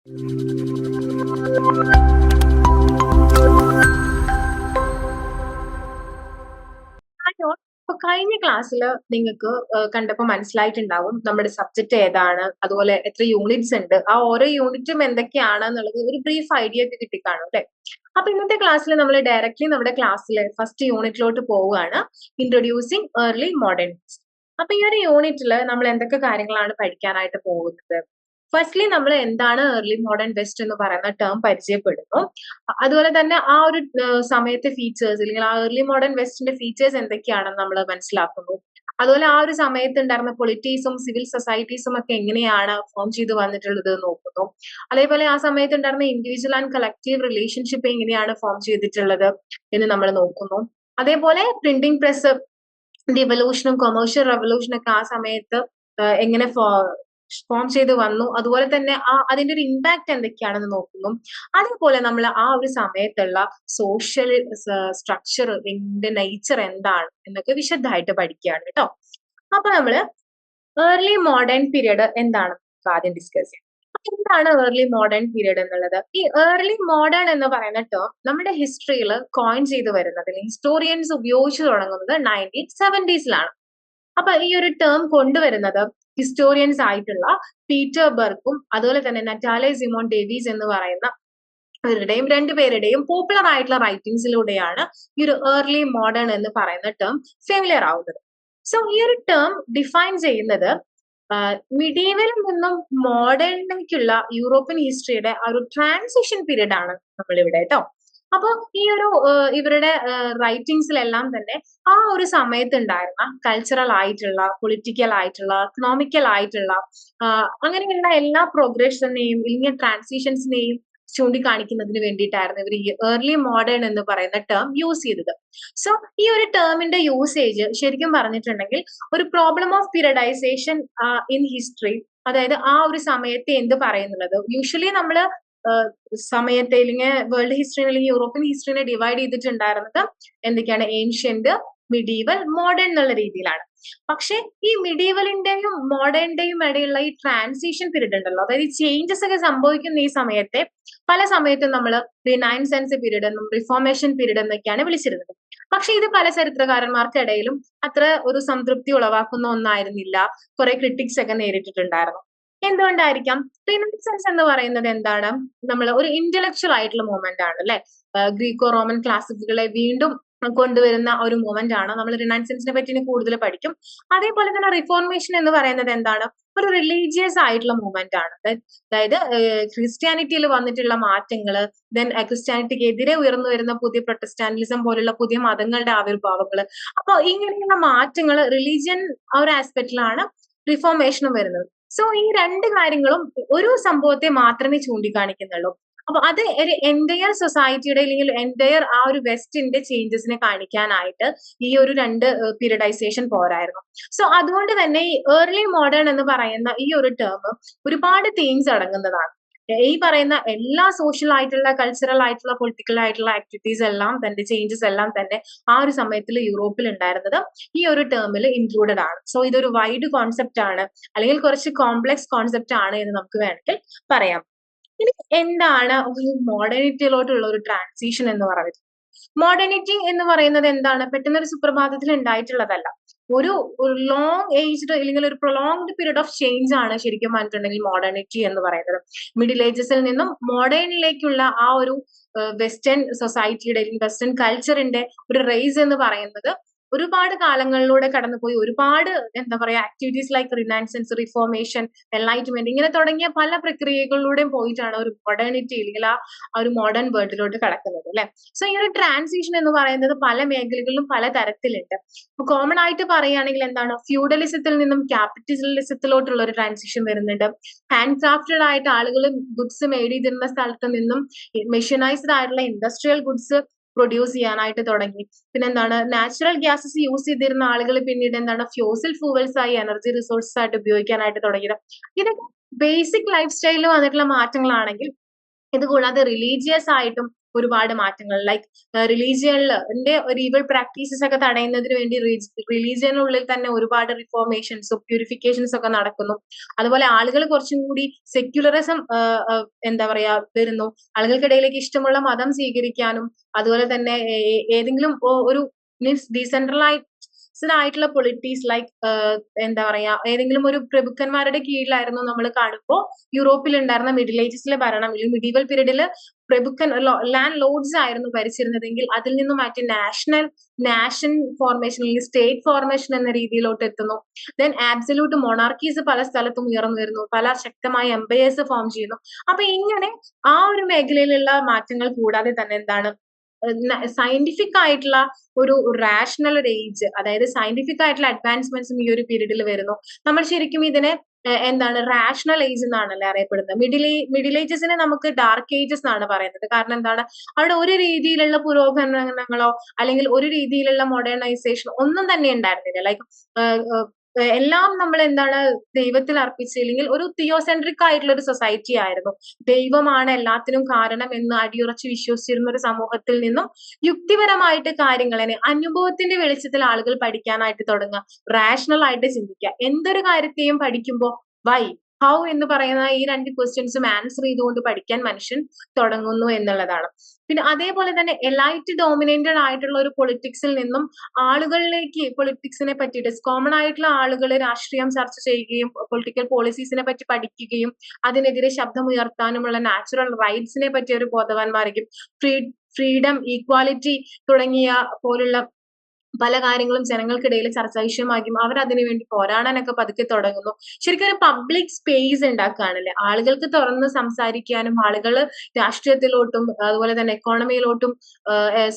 Hello. അപ്പൊ കഴിഞ്ഞ ക്ലാസ്സിൽ നിങ്ങൾക്ക് കണ്ടപ്പോ മനസ്സിലായിട്ടുണ്ടാവും നമ്മുടെ സബ്ജക്ട് ഏതാണ്, അതുപോലെ എത്ര യൂണിറ്റ്സ് ഉണ്ട്, ആ ഓരോ യൂണിറ്റും എന്തൊക്കെയാണ് എന്നുള്ളത് ഒരു ബ്രീഫ് ഐഡിയ ഒക്കെ കിട്ടിക്കാണും അല്ലെ. അപ്പൊ ഇന്നത്തെ ക്ലാസ്സിൽ നമ്മൾ ഡയറക്റ്റ്ലി നമ്മുടെ ക്ലാസ്സിലെ ഫസ്റ്റ് യൂണിറ്റിലോട്ട് പോവുകയാണ്. Introducing early modern. അപ്പൊ ഈ ഒരു യൂണിറ്റിൽ നമ്മൾ എന്തൊക്കെ കാര്യങ്ങളാണ് പഠിക്കാനായിട്ട് പോകുന്നത്? ഫസ്റ്റ്ലി നമ്മൾ എന്താണ് ഏർലി മോഡേൺ വെസ്റ്റ് എന്ന് പറയുന്ന ടേം പരിചയപ്പെടുന്നു. അതുപോലെ തന്നെ ആ ഒരു സമയത്തെ ഫീച്ചേഴ്സ്, അല്ലെങ്കിൽ ആ ഏർലി മോഡേൺ വെസ്റ്റിന്റെ ഫീച്ചേഴ്സ് എന്തൊക്കെയാണെന്ന് നമ്മൾ മനസ്സിലാക്കുന്നു. അതുപോലെ ആ ഒരു സമയത്ത് ഉണ്ടായിരുന്ന പൊളിറ്റീസും സിവിൽ സൊസൈറ്റീസും ഒക്കെ എങ്ങനെയാണ് ഫോം ചെയ്ത് വന്നിട്ടുള്ളത് നോക്കുന്നു. അതേപോലെ ആ സമയത്ത് ഉണ്ടായിരുന്ന ഇൻഡിവിജ്വൽ ആൻഡ് കളക്റ്റീവ് റിലേഷൻഷിപ്പ് എങ്ങനെയാണ് ഫോം ചെയ്തിട്ടുള്ളത് എന്ന് നമ്മൾ നോക്കുന്നു. അതേപോലെ പ്രിന്റിംഗ് പ്രസ് ഇവല്യൂഷനും കൊമേഴ്ഷ്യൽ റവല്യൂഷനും ഒക്കെ ആ സമയത്ത് എങ്ങനെ ഫോം ചെയ്ത് വന്നു, അതുപോലെ തന്നെ അതിന്റെ ഒരു ഇമ്പാക്ട് എന്തൊക്കെയാണെന്ന് നോക്കുന്നു. അതേപോലെ നമ്മൾ ആ ഒരു സമയത്തുള്ള സോഷ്യൽ സ്ട്രക്ചർ, ഇതിന്റെ നേച്ചർ എന്താണ് എന്നൊക്കെ വിശദമായിട്ട് പഠിക്കുകയാണ് കേട്ടോ. അപ്പൊ നമ്മള് ഏർലി മോഡേൺ പീരീഡ് എന്താണ് ആദ്യം ഡിസ്കസ് ചെയ്യാം. എന്താണ് ഏർലി മോഡേൺ പീരീഡ് എന്നുള്ളത്? ഈ ഏർലി മോഡേൺ എന്ന് പറയുന്ന ടേം നമ്മുടെ ഹിസ്റ്ററിയിൽ കോയിൻ ചെയ്ത് വരുന്നത്, ഹിസ്റ്റോറിയൻസ് ഉപയോഗിച്ചു തുടങ്ങുന്നത് 1970s. അപ്പൊ ഈ ഒരു ടേം കൊണ്ടുവരുന്നത് ഹിസ്റ്റോറിയൻസ് ആയിട്ടുള്ള പീറ്റർ ബർക്കും അതുപോലെ തന്നെ നറ്റാലെ സിമോൺ ഡേവീസ് എന്ന് പറയുന്ന ഇവരുടെയും രണ്ടുപേരുടെയും പോപ്പുലർ ആയിട്ടുള്ള റൈറ്റിംഗ്സിലൂടെയാണ് ഈ ഒരു ഏർലി മോഡേൺ എന്ന് പറയുന്ന ടേം ഫെമിലിയർ ആവുന്നത്. സോ ഈ ഒരു ടേം ഡിഫൈൻ ചെയ്യുന്നത് മിഡീവലിൽ നിന്നും മോഡേണിലേക്കുള്ള യൂറോപ്യൻ ഹിസ്റ്ററിയുടെ ആ ഒരു ട്രാൻസിഷൻ പീരീഡ് ആണ് നമ്മളിവിടെ കേട്ടോ. അപ്പൊ ഈ ഒരു ഇവരുടെ റൈറ്റിംഗ്സിലെല്ലാം തന്നെ ആ ഒരു സമയത്ത് ഉണ്ടായിരുന്ന കൾച്ചറൽ ആയിട്ടുള്ള, പൊളിറ്റിക്കൽ ആയിട്ടുള്ള, എക്കണോമിക്കൽ ആയിട്ടുള്ള അങ്ങനെയുള്ള എല്ലാ പ്രോഗ്രഷനെയും ഇല്ലെങ്കിൽ ട്രാൻസിഷൻസിനെയും ചൂണ്ടിക്കാണിക്കുന്നതിന് വേണ്ടിയിട്ടായിരുന്നു ഇവർ ഈ ഏർലി മോഡേൺ എന്ന് പറയുന്ന ടേം യൂസ് ചെയ്തത്. സോ ഈ ഒരു ടേമിന്റെ യൂസേജ് ശരിക്കും പറഞ്ഞിട്ടുണ്ടെങ്കിൽ ഒരു problem of periodization in history, അതായത് ആ ഒരു സമയത്തെ എന്ത് പറയുന്നുള്ളത്. യൂഷ്വലി നമ്മള് സമയത്തെ അല്ലെങ്കിൽ വേൾഡ് ഹിസ്റ്ററി അല്ലെങ്കിൽ യൂറോപ്യൻ ഹിസ്റ്ററിനെ ഡിവൈഡ് ചെയ്തിട്ടുണ്ടായിരുന്നത് എന്തൊക്കെയാണ്? ഏൻഷ്യന്റ്, മിഡീവൽ, മോഡേൺ എന്നുള്ള രീതിയിലാണ്. പക്ഷെ ഈ മിഡീവലിന്റെയും മോഡേണിന്റെയും ഇടയിലുള്ള ഈ ട്രാൻസിഷൻ പീരീഡ് ഉണ്ടല്ലോ, അതായത് ഈ ചേഞ്ചസ് ഒക്കെ സംഭവിക്കുന്ന ഈ സമയത്തെ പല സമയത്തും നമ്മൾ റിനൈൻസൻസ് പീരീഡ് എന്നും റിഫോർമേഷൻ പീരീഡ് എന്നൊക്കെയാണ് വിളിച്ചിരുന്നത്. പക്ഷെ ഇത് പല ചരിത്രകാരന്മാർക്കിടയിലും അത്ര ഒരു സംതൃപ്തി ഉളവാക്കുന്ന ഒന്നായിരുന്നില്ല. കുറെ ക്രിട്ടിക്സ് ഒക്കെ നേരിട്ടിട്ടുണ്ടായിരുന്നു. എന്തുകൊണ്ടായിരിക്കാം? റിനൈസൻസ് എന്ന് പറയുന്നത് എന്താണ്? നമ്മൾ ഒരു ഇന്റലക്ച്വൽ ആയിട്ടുള്ള മൂവ്മെന്റ് ആണ് അല്ലെ. ഗ്രീക്കോ റോമൻ ക്ലാസിക്കുകളെ വീണ്ടും കൊണ്ടുവരുന്ന ഒരു മൂവ്മെന്റ് ആണ്. നമ്മൾ റിനൈസൻസിനെ പറ്റി ഇനി കൂടുതൽ പഠിക്കും. അതേപോലെ തന്നെ റിഫോർമേഷൻ എന്ന് പറയുന്നത് എന്താണ്? ഒരു റിലീജിയസ് ആയിട്ടുള്ള മൂവ്മെന്റ് ആണ്. അതായത് ക്രിസ്ത്യാനിറ്റിയിൽ വന്നിട്ടുള്ള മാറ്റങ്ങള്, ദെൻ ക്രിസ്ത്യാനിറ്റിക്ക് എതിരെ ഉയർന്നു വരുന്ന പുതിയ പ്രൊട്ടസ്റ്റാന്റിസം പോലുള്ള പുതിയ മതങ്ങളുടെ ആവിർഭാവങ്ങള്. അപ്പൊ ഇങ്ങനെയുള്ള മാറ്റങ്ങൾ റിലീജിയൻ ആ ഒരു ആസ്പെക്റ്റിലാണ് റിഫോർമേഷനും വരുന്നത്. സോ ഈ രണ്ട് കാര്യങ്ങളും ഒരു സംഭവത്തെ മാത്രമേ ചൂണ്ടിക്കാണിക്കുന്നുള്ളൂ. അപ്പൊ അത് ഒരു എൻറ്റയർ സൊസൈറ്റിയുടെ അല്ലെങ്കിൽ എൻറ്റയർ ആ ഒരു വെസ്റ്റിന്റെ ചേഞ്ചസിനെ കാണിക്കാനായിട്ട് ഈ ഒരു രണ്ട് പീരിയഡൈസേഷൻ പോരായിരുന്നു. സോ അതുകൊണ്ട് തന്നെ ഈ ഏർലി മോഡേൺ എന്ന് പറയുന്ന ഈ ഒരു ടേം ഒരുപാട് തീംസ് അടങ്ങുന്നതാണ്. ഈ പറയുന്ന എല്ലാ സോഷ്യൽ ആയിട്ടുള്ള, കൾച്ചറൽ ആയിട്ടുള്ള, പൊളിറ്റിക്കൽ ആയിട്ടുള്ള ആക്ടിവിറ്റീസ് എല്ലാം തന്നെ, ചേഞ്ചസ് എല്ലാം തന്നെ ആ ഒരു സമയത്തിൽ യൂറോപ്പിൽ ഉണ്ടായിരുന്നത് ഈ ഒരു ടേമിൽ ഇൻക്ലൂഡഡ് ആണ്. സോ ഇതൊരു വൈഡ് കോൺസെപ്റ്റ് ആണ്, അല്ലെങ്കിൽ കുറച്ച് കോംപ്ലക്സ് കോൺസെപ്റ്റ് ആണ് എന്ന് നമുക്ക് വേണമെങ്കിൽ പറയാം. ഇനി എന്താണ് ഒരു മോഡേണിറ്റിയിലോട്ടുള്ള ഒരു ട്രാൻസിഷൻ എന്ന് പറയുന്നത്? മോഡേണിറ്റി എന്ന് പറയുന്നത് എന്താണ്? പെട്ടെന്ന് ഒരു സുപ്രഭാതത്തിൽ ഉണ്ടായിട്ടുള്ളതല്ല. ഒരു ലോങ് ഏജ്ഡ് അല്ലെങ്കിൽ ഒരു പ്രൊലോങ്ഡ് പീരീഡ് ഓഫ് ചേഞ്ച് ആണ് ശരിക്കും പറഞ്ഞിട്ടുണ്ടെങ്കിൽ മോഡേണിറ്റി എന്ന് പറയുന്നത്. മിഡിൽ ഏജസിൽ നിന്നും മോഡേണിലേക്കുള്ള ആ ഒരു വെസ്റ്റേൺ സൊസൈറ്റിയുടെ അല്ലെങ്കിൽ വെസ്റ്റേൺ കൾച്ചറിന്റെ ഒരു റേസ് എന്ന് പറയുന്നത് ഒരുപാട് കാലങ്ങളിലൂടെ കടന്നുപോയി ഒരുപാട് എന്താ പറയാ activities like renaissance, reformation, enlightenment ഇങ്ങനെ തുടങ്ങിയ പല പ്രക്രിയകളിലൂടെയും പോയിട്ടാണ് ഒരു മോഡേണിറ്റി അല്ലെങ്കിൽ ആ ഒരു മോഡേൺ വേൾഡിലോട്ട് കടക്കുന്നത് അല്ലെ. സോ ഈ ഒരു ട്രാൻസിഷൻ എന്ന് പറയുന്നത് പല മേഖലകളിലും പല തരത്തിലുണ്ട്. കോമൺ ആയിട്ട് പറയുകയാണെങ്കിൽ എന്താണ്? ഫ്യൂഡലിസത്തിൽ നിന്നും ക്യാപിറ്റലിസത്തിലോട്ടുള്ള ഒരു ട്രാൻസിഷൻ വരുന്നുണ്ട്. ഹാൻഡ് ക്രാഫ്റ്റഡ് ആയിട്ട് ആളുകൾ ഗുഡ്സ് മെയ്ഡ് ചെയ്തിരുന്ന സ്ഥലത്ത് നിന്നും മെഷീനൈസ്ഡ് ആയിട്ടുള്ള ഇൻഡസ്ട്രിയൽ ഗുഡ്സ് പ്രൊഡ്യൂസ് ചെയ്യാനായിട്ട് തുടങ്ങി. പിന്നെ എന്താണ്? നാച്ചുറൽ ഗ്യാസസ് യൂസ് ചെയ്തിരുന്ന ആളുകൾ പിന്നീട് എന്താണ്? ഫ്യൂസൽ ഫ്യൂവൽസ് ആയി, എനർജി റിസോഴ്സസ് ആയിട്ട് ഉപയോഗിക്കാനായിട്ട് തുടങ്ങിയത്. ഇതൊക്കെ ബേസിക് ലൈഫ് സ്റ്റൈലിൽ വന്നിട്ടുള്ള മാറ്റങ്ങളാണെങ്കിൽ ഇത് കൂടാതെ റിലീജിയസ് ആയിട്ടും ഒരുപാട് മാറ്റങ്ങൾ ലൈക്ക് റിലീജിയനിലെ ഒരു ഈവൽ പ്രാക്ടീസസ് ഒക്കെ തടയുന്നതിന് വേണ്ടി റിലീജിയനുള്ളിൽ തന്നെ ഒരുപാട് റിഫോർമേഷൻസും പ്യൂരിഫിക്കേഷൻസ് ഒക്കെ നടക്കുന്നു. അതുപോലെ ആളുകൾ കുറച്ചും കൂടി സെക്യുലറിസം എന്താ പറയാ വരുന്നു. ആളുകൾക്കിടയിലേക്ക് ഇഷ്ടമുള്ള മതം സ്വീകരിക്കാനും അതുപോലെ തന്നെ ഏതെങ്കിലും ഒരു മീൻസ് ഡീസെൻട്രലൈസ്ഡ് ആയിട്ടുള്ള പൊളിറ്റീസ് ലൈക്ക് എന്താ പറയാ ഏതെങ്കിലും ഒരു പ്രഭുക്കന്മാരുടെ കീഴിലായിരുന്നു നമ്മൾ കാണുമ്പോൾ യൂറോപ്പിൽ ഉണ്ടായിരുന്ന മിഡിൽ ഏജസിലെ ഭരണം അല്ലെങ്കിൽ മിഡീവൽ പീരീഡിൽ ലാൻഡ് ലോഡ്സ് ആയിരുന്നു ഭരിച്ചിരുന്നതെങ്കിൽ അതിൽ നിന്നും മാറ്റി നാഷൻ ഫോർമേഷൻ അല്ലെങ്കിൽ സ്റ്റേറ്റ് ഫോർമേഷൻ എന്ന രീതിയിലോട്ട് എത്തുന്നു. ദെൻ ആബ്സല്യൂട്ട് മൊണാർക്കീസ് പല സ്ഥലത്തും ഉയർന്നു വരുന്നു, പല ശക്തമായ എംപയേഴ്സ് ഫോം ചെയ്യുന്നു. അപ്പൊ ഇങ്ങനെ ആ ഒരു മേഖലയിലുള്ള മാറ്റങ്ങൾ കൂടാതെ തന്നെ എന്താണ് സയന്റിഫിക് ആയിട്ടുള്ള ഒരു റാഷണൽ ഒരു ഏജ്, അതായത് സയന്റിഫിക് ആയിട്ടുള്ള അഡ്വാൻസ്മെന്റ്സും ഈ ഒരു പീരീഡിൽ വരുന്നു. നമ്മൾ ശരിക്കും ഇതിനെ എന്താണ് റാഷണൽ ഏജ് എന്നാണല്ലേ അറിയപ്പെടുന്നത്. മിഡിൽ ഏജസിനെ നമുക്ക് ഡാർക്ക് ഏജസ് എന്നാണ് പറയുന്നത്. കാരണം എന്താണ്, അവിടെ ഒരു രീതിയിലുള്ള പുരോഗമനങ്ങളോ അല്ലെങ്കിൽ ഒരു രീതിയിലുള്ള മോഡേണൈസേഷനോ ഒന്നും തന്നെ ഉണ്ടായിരുന്നില്ല. ലൈക്ക് എല്ലാം നമ്മൾ എന്താണ് ദൈവത്തിൽ അർപ്പിച്ച് അല്ലെങ്കിൽ ഒരു തിയോസെൻട്രിക് ആയിട്ടുള്ള ഒരു സൊസൈറ്റി ആയിരുന്നു. ദൈവമാണ് എല്ലാത്തിനും കാരണം എന്ന് അടിയുറച്ച് വിശ്വസിച്ചിരുന്ന ഒരു സമൂഹത്തിൽ നിന്നും യുക്തിപരമായിട്ട് കാര്യങ്ങളെ അനുഭവത്തിന്റെ വെളിച്ചത്തിൽ ആളുകൾ പഠിക്കാനായിട്ട് തുടങ്ങുക, റാഷണൽ ആയിട്ട് ചിന്തിക്കുക. എന്തൊരു കാര്യത്തെയും പഠിക്കുമ്പോൾ വൈ ഹൗ എന്ന് പറയുന്ന ഈ രണ്ട് ക്വസ്റ്റ്യൻസും ആൻസർ ചെയ്തുകൊണ്ട് പഠിക്കാൻ മനുഷ്യൻ തുടങ്ങുന്നു എന്നുള്ളതാണ്. പിന്നെ അതേപോലെ തന്നെ എലൈറ്റ് ഡോമിനേറ്റഡ് ആയിട്ടുള്ള ഒരു പൊളിറ്റിക്സിൽ നിന്നും ആളുകളിലേക്ക് പൊളിറ്റിക്സിനെ പറ്റിയിട്ട് കോമൺ ആയിട്ടുള്ള ആളുകൾ രാഷ്ട്രീയം ചർച്ച ചെയ്യുകയും പൊളിറ്റിക്കൽ പോളിസീസിനെ പറ്റി പഠിക്കുകയും അതിനെതിരെ ശബ്ദമുയർത്താനുമുള്ള നാച്ചുറൽ റൈറ്റ്സിനെ പറ്റി ഒരു ബോധവാന്മാരായിരിക്കും. ഫ്രീഡം, ഈക്വാലിറ്റി തുടങ്ങിയ പോലുള്ള പല കാര്യങ്ങളും ജനങ്ങൾക്കിടയിൽ ചർച്ചാ വിഷയമാകും. അവർ അതിനു വേണ്ടി പോരാടാനൊക്കെ പതുക്കെ തുടങ്ങുന്നു. ശരിക്കും ഒരു പബ്ലിക് സ്പേസ് ഉണ്ടാക്കുകയാണല്ലേ, ആളുകൾക്ക് തുറന്ന് സംസാരിക്കാനും ആളുകൾ രാഷ്ട്രീയത്തിലോട്ടും അതുപോലെ തന്നെ എക്കോണമിയിലോട്ടും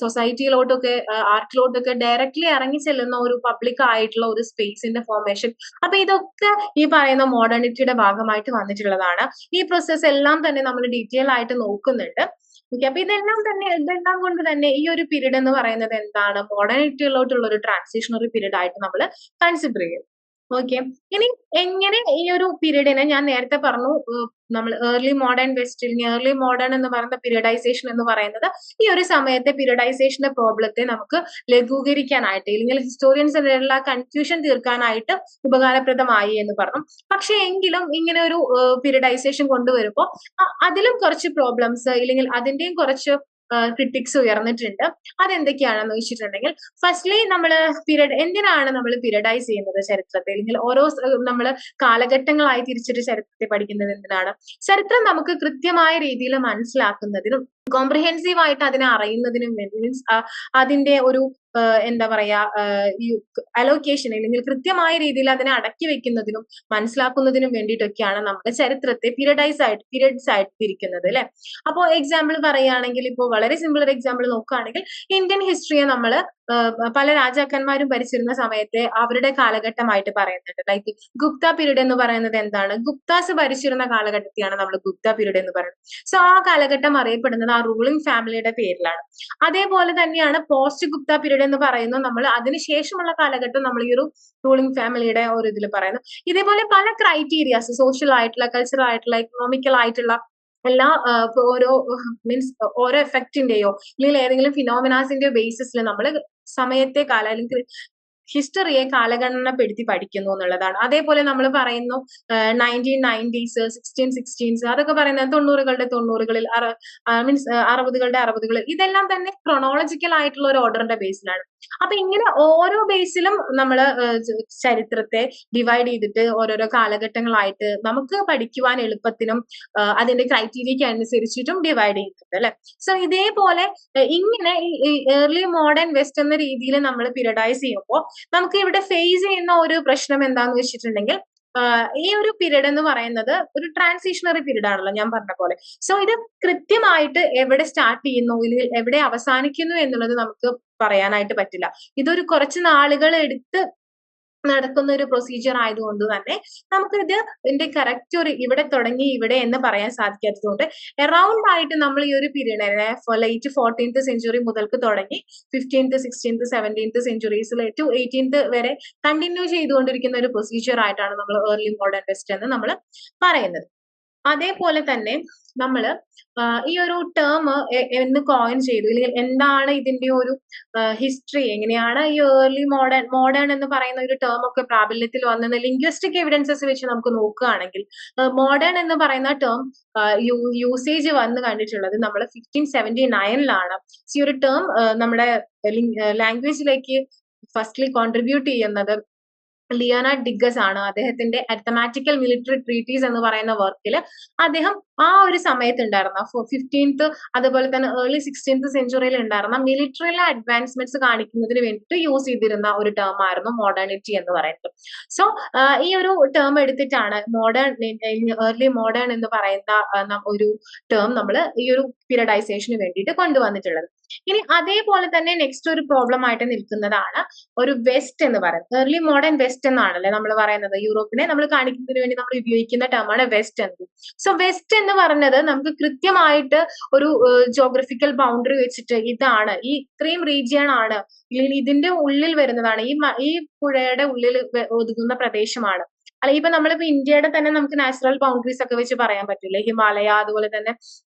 സൊസൈറ്റിയിലോട്ടും ഒക്കെ ആർട്ടിലോട്ടൊക്കെ ഡയറക്ട്ലി ഇറങ്ങി ചെല്ലുന്ന ഒരു പബ്ലിക് ആയിട്ടുള്ള ഒരു സ്പേസിന്റെ ഫോർമേഷൻ. അപ്പൊ ഇതൊക്കെ ഈ പറയുന്ന മോഡേണിറ്റിയുടെ ഭാഗമായിട്ട് വന്നിട്ടുള്ളതാണ്. ഈ പ്രോസസ് എല്ലാം തന്നെ നമ്മൾ ഡീറ്റെയിൽ ആയിട്ട് നോക്കുന്നുണ്ട്. ഓക്കെ, അപ്പൊ ഇതെല്ലാം കൊണ്ട് തന്നെ ഈ ഒരു പീരീഡ് എന്ന് പറയുന്നത് എന്താണ്, മോഡേണിറ്റിയിലോട്ടുള്ള ഒരു ട്രാൻസിഷണറി പീരീഡ് ആയിട്ട് നമ്മൾ കൺസിഡർ ചെയ്യും. ഓക്കെ, ഇനി എങ്ങനെ ഈ ഒരു പീരീഡിനെ ഞാൻ നേരത്തെ പറഞ്ഞു, നമ്മൾ ഏർലി മോഡേൺ വെസ്റ്റ് അല്ലെങ്കിൽ ഏർലി മോഡേൺ എന്ന് പറയുന്ന പീരിയഡൈസേഷൻ എന്ന് പറയുന്നത് ഈ ഒരു സമയത്തെ പീരിയഡൈസേഷന്റെ പ്രോബ്ലത്തെ നമുക്ക് ലഘൂകരിക്കാനായിട്ട് അല്ലെങ്കിൽ ഹിസ്റ്റോറിയൻസിനുള്ള കൺഫ്യൂഷൻ തീർക്കാനായിട്ട് ഉപകാരപ്രദമായി എന്ന് പറഞ്ഞു. പക്ഷെ എങ്കിലും ഇങ്ങനെ ഒരു പീരിയഡൈസേഷൻ കൊണ്ടുവരുമ്പോൾ അതിലും കുറച്ച് പ്രോബ്ലംസ് അല്ലെങ്കിൽ അതിന്റെയും കുറച്ച് ക്രിട്ടിക്സ് ഉയർന്നിട്ടുണ്ട്. അതെന്തൊക്കെയാണെന്ന് വെച്ചിട്ടുണ്ടെങ്കിൽ, ഫസ്റ്റ്ലി എന്തിനാണ് നമ്മൾ പീരിയഡൈസ് ചെയ്യുന്നത് ചരിത്രത്തെ, അല്ലെങ്കിൽ ഓരോ നമ്മൾ കാലഘട്ടങ്ങളായി തിരിച്ചിട്ട് ചരിത്രത്തെ പഠിക്കുന്നത് എന്തിനാണ്? ചരിത്രം നമുക്ക് കൃത്യമായ രീതിയിൽ മനസ്സിലാക്കുന്നതിനും കോംപ്രിഹെൻസീവ് ആയിട്ട് അതിനെ അറിയുന്നതിനും വേണ്ടി, മീൻസ് അതിന്റെ ഒരു എന്താ പറയാ അലോക്കേഷൻ അല്ലെങ്കിൽ കൃത്യമായ രീതിയിൽ അതിനെ അടക്കി വെക്കുന്നതിനും മനസ്സിലാക്കുന്നതിനും വേണ്ടിയിട്ടൊക്കെയാണ് നമ്മൾ ചരിത്രത്തെ പീരിയഡ്സ് ആയിട്ട് തിരിക്കുന്നത് അല്ലെ. അപ്പോ എക്സാമ്പിൾ പറയുകയാണെങ്കിൽ, ഇപ്പോൾ വളരെ സിമ്പിൾ ഒരു എക്സാമ്പിൾ നോക്കുകയാണെങ്കിൽ, ഇന്ത്യൻ ഹിസ്റ്ററിയെ നമ്മൾ പല രാജാക്കന്മാരും ഭരിച്ചിരുന്ന സമയത്തെ അവരുടെ കാലഘട്ടമായിട്ട് പറയുന്നുണ്ട്. ലൈക്ക് ഗുപ്ത പീരീഡ് എന്ന് പറയുന്നത് എന്താണ്, ഗുപ്താസ് ഭരിച്ചിരുന്ന കാലഘട്ടത്തെയാണ് നമ്മൾ ഗുപ്ത പീരീഡ് എന്ന് പറയുന്നത്. സോ ആ കാലഘട്ടം അറിയപ്പെടുന്നത് ആ റൂളിംഗ് ഫാമിലിയുടെ പേരിലാണ്. അതേപോലെ തന്നെയാണ് പോസ്റ്റ് ഗുപ്ത പീരീഡ് എന്ന് പറയുന്നത്, നമ്മൾ അതിനുശേഷമുള്ള കാലഘട്ടം നമ്മൾ ഈ ഒരു റൂളിംഗ് ഫാമിലിയുടെ ഒരു ഇതിൽ പറയുന്നു. ഇതേപോലെ പല ക്രൈറ്റീരിയാസ്, സോഷ്യൽ ആയിട്ടുള്ള, കൾച്ചറൽ ആയിട്ടുള്ള, എക്കണോമിക്കൽ ആയിട്ടുള്ള എല്ലാ ഓരോ മീൻസ് ഓരോ എഫക്റ്റിന്റെയോ അല്ലെങ്കിൽ ഏതെങ്കിലും ഫിനോമിനാസിന്റെയോ ബേസിസിൽ നമ്മൾ സമയത്തെ അല്ലെങ്കിൽ ഹിസ്റ്ററിയെ കാലഗണനപ്പെടുത്തി പഠിക്കുന്നു എന്നുള്ളതാണ്. അതേപോലെ നമ്മൾ പറയുന്നു 1990s 1616s അതൊക്കെ പറയുന്നത് 90കളിൽ മീൻസ് 60കളിൽ, ഇതെല്ലാം തന്നെ ക്രൊണോളജിക്കൽ ആയിട്ടുള്ള ഒരു ഓർഡറിന്റെ ബേസിലാണ്. അപ്പൊ ഇങ്ങനെ ഓരോ ബേസിലും നമ്മൾ ചരിത്രത്തെ ഡിവൈഡ് ചെയ്തിട്ട് ഓരോരോ കാലഘട്ടങ്ങളായിട്ട് നമുക്ക് പഠിക്കുവാൻ എളുപ്പത്തിനും അതിന്റെ ക്രൈറ്റീരിയക്ക് അനുസരിച്ചിട്ടും ഡിവൈഡ് ചെയ്യുന്നുണ്ട് അല്ലെ. സോ ഇതേപോലെ ഇങ്ങനെ ഈ ഏർലി മോഡേൺ വെസ്റ്റ് എന്ന രീതിയിൽ നമ്മൾ പീരിയഡൈസ് ചെയ്യുമ്പോൾ നമുക്ക് ഇവിടെ ഫേസ് ചെയ്യുന്ന ഒരു പ്രശ്നം എന്താന്ന് വെച്ചിട്ടുണ്ടെങ്കിൽ, ഈ ഒരു പീരീഡ് എന്ന് പറയുന്നത് ഒരു ട്രാൻസിഷണറി പീരീഡ് ആണല്ലോ ഞാൻ പറഞ്ഞ പോലെ. സോ ഇത് കൃത്യമായിട്ട് എവിടെ സ്റ്റാർട്ട് ചെയ്യുന്നു അല്ലെങ്കിൽ എവിടെ അവസാനിക്കുന്നു എന്നുള്ളത് നമുക്ക് പറയാനായിട്ട് പറ്റില്ല. ഇതൊരു കുറച്ച് നാളുകൾ എടുത്ത് നടക്കുന്ന ഒരു പ്രൊസീജിയർ ആയതുകൊണ്ട് തന്നെ നമുക്ക് ഇതിന്റെ കറക്റ്റ് ഒരു ഇവിടെ തുടങ്ങി ഇവിടെ എന്ന് പറയാൻ സാധിക്കാത്തതുകൊണ്ട് അറൌണ്ട് ആയിട്ട് നമ്മൾ ഈ ഒരു പീരീഡിനെ ലൈറ്റ് 14th സെഞ്ചുറി മുതൽക്ക് തുടങ്ങി 15th 16th 17th സെഞ്ചുറീസിൽ to 18th വരെ കണ്ടിന്യൂ ചെയ്തുകൊണ്ടിരിക്കുന്ന ഒരു പ്രൊസീജിയർ ആയിട്ടാണ് നമ്മൾ ഏർലി മോഡേൺ വെസ്റ്റ് എന്ന് നമ്മൾ പറയുന്നത്. അതേപോലെ തന്നെ നമ്മള് ഈ ഒരു ടേം എന്ന് കോയിൻ ചെയ്തു, അല്ലെങ്കിൽ എന്താണ് ഇതിന്റെ ഒരു ഹിസ്റ്ററി, എങ്ങനെയാണ് ഈ ഏർലി മോഡേൺ എന്ന് പറയുന്ന ഒരു ടേം ഒക്കെ പ്രാബല്യത്തിൽ വന്നത് ലിംഗ്വിസ്റ്റിക് എവിഡൻസസ് വെച്ച് നമുക്ക് നോക്കുകയാണെങ്കിൽ മോഡേൺ എന്ന് പറയുന്ന ടേം യൂസേജ് വന്ന് കണ്ടിട്ടുള്ളത് നമ്മൾ 1579-ലാണ്. ഈ ഒരു ടേം നമ്മുടെ ലാംഗ്വേജിലേക്ക് ഫസ്റ്റ്ലി കോൺട്രിബ്യൂട്ട് ചെയ്യുന്നത് ലിയോനാർഡ് ഡിഗസ് ആണ്. അദ്ദേഹത്തിന്റെ അരിത്തമാറ്റിക്കൽ മിലിറ്ററി ട്രീറ്റീസ് എന്ന് പറയുന്ന വർക്കിൽ അദ്ദേഹം ആ ഒരു സമയത്ത് ഉണ്ടായിരുന്ന 15th അതുപോലെ തന്നെ ഏർലി 16th സെഞ്ചുറിയിൽ ഉണ്ടായിരുന്ന മിലിറ്ററിയിലെ അഡ്വാൻസ്മെന്റ്സ് കാണിക്കുന്നതിന് വേണ്ടിയിട്ട് യൂസ് ചെയ്തിരുന്ന ഒരു ടേം ആയിരുന്നു മോഡേണിറ്റി എന്ന് പറയുന്നത്. സോ ഈ ഒരു ടേം എടുത്തിട്ടാണ് ഏർലി മോഡേൺ എന്ന് പറയുന്ന ഒരു ടേം നമ്മൾ ഈ ഒരു പീരിയഡൈസേഷന് വേണ്ടിയിട്ട് കൊണ്ടുവന്നിട്ടുള്ളത്. ഇനി അതേപോലെ തന്നെ നെക്സ്റ്റ് ഒരു പ്രോബ്ലം ആയിട്ട് നിൽക്കുന്നതാണ് ഒരു വെസ്റ്റ് എന്ന് പറയുന്നത്. ഏർലി മോഡേൺ വെസ്റ്റ് എന്നാണല്ലേ നമ്മൾ പറയുന്നത്. യൂറോപ്പിനെ നമ്മൾ കാണിക്കുന്നതിന് വേണ്ടി നമ്മൾ ഉപയോഗിക്കുന്ന ടേമാണ് വെസ്റ്റ് എന്നത്. സോ വെസ്റ്റ് എന്ന് പറഞ്ഞത് നമുക്ക് കൃത്യമായിട്ട് ഒരു ജോഗ്രഫിക്കൽ ബൗണ്ടറി വെച്ചിട്ട് ഇതാണ്, ഈ ഇത്രയും റീജിയൺ ആണ്, അല്ലെങ്കിൽ ഇതിന്റെ ഉള്ളിൽ വരുന്നതാണ്, ഈ പുഴയുടെ ഉള്ളിൽ ഒതുങ്ങുന്ന പ്രദേശമാണ്. അല്ല, ഇപ്പൊ നമ്മളിപ്പോ ഇന്ത്യയുടെ തന്നെ നമുക്ക് നാച്ചുറൽ ബൗണ്ടറീസ് ഒക്കെ വെച്ച് പറയാൻ പറ്റില്ലേ, ഹിമാലയ, അതുപോലെ തന്നെ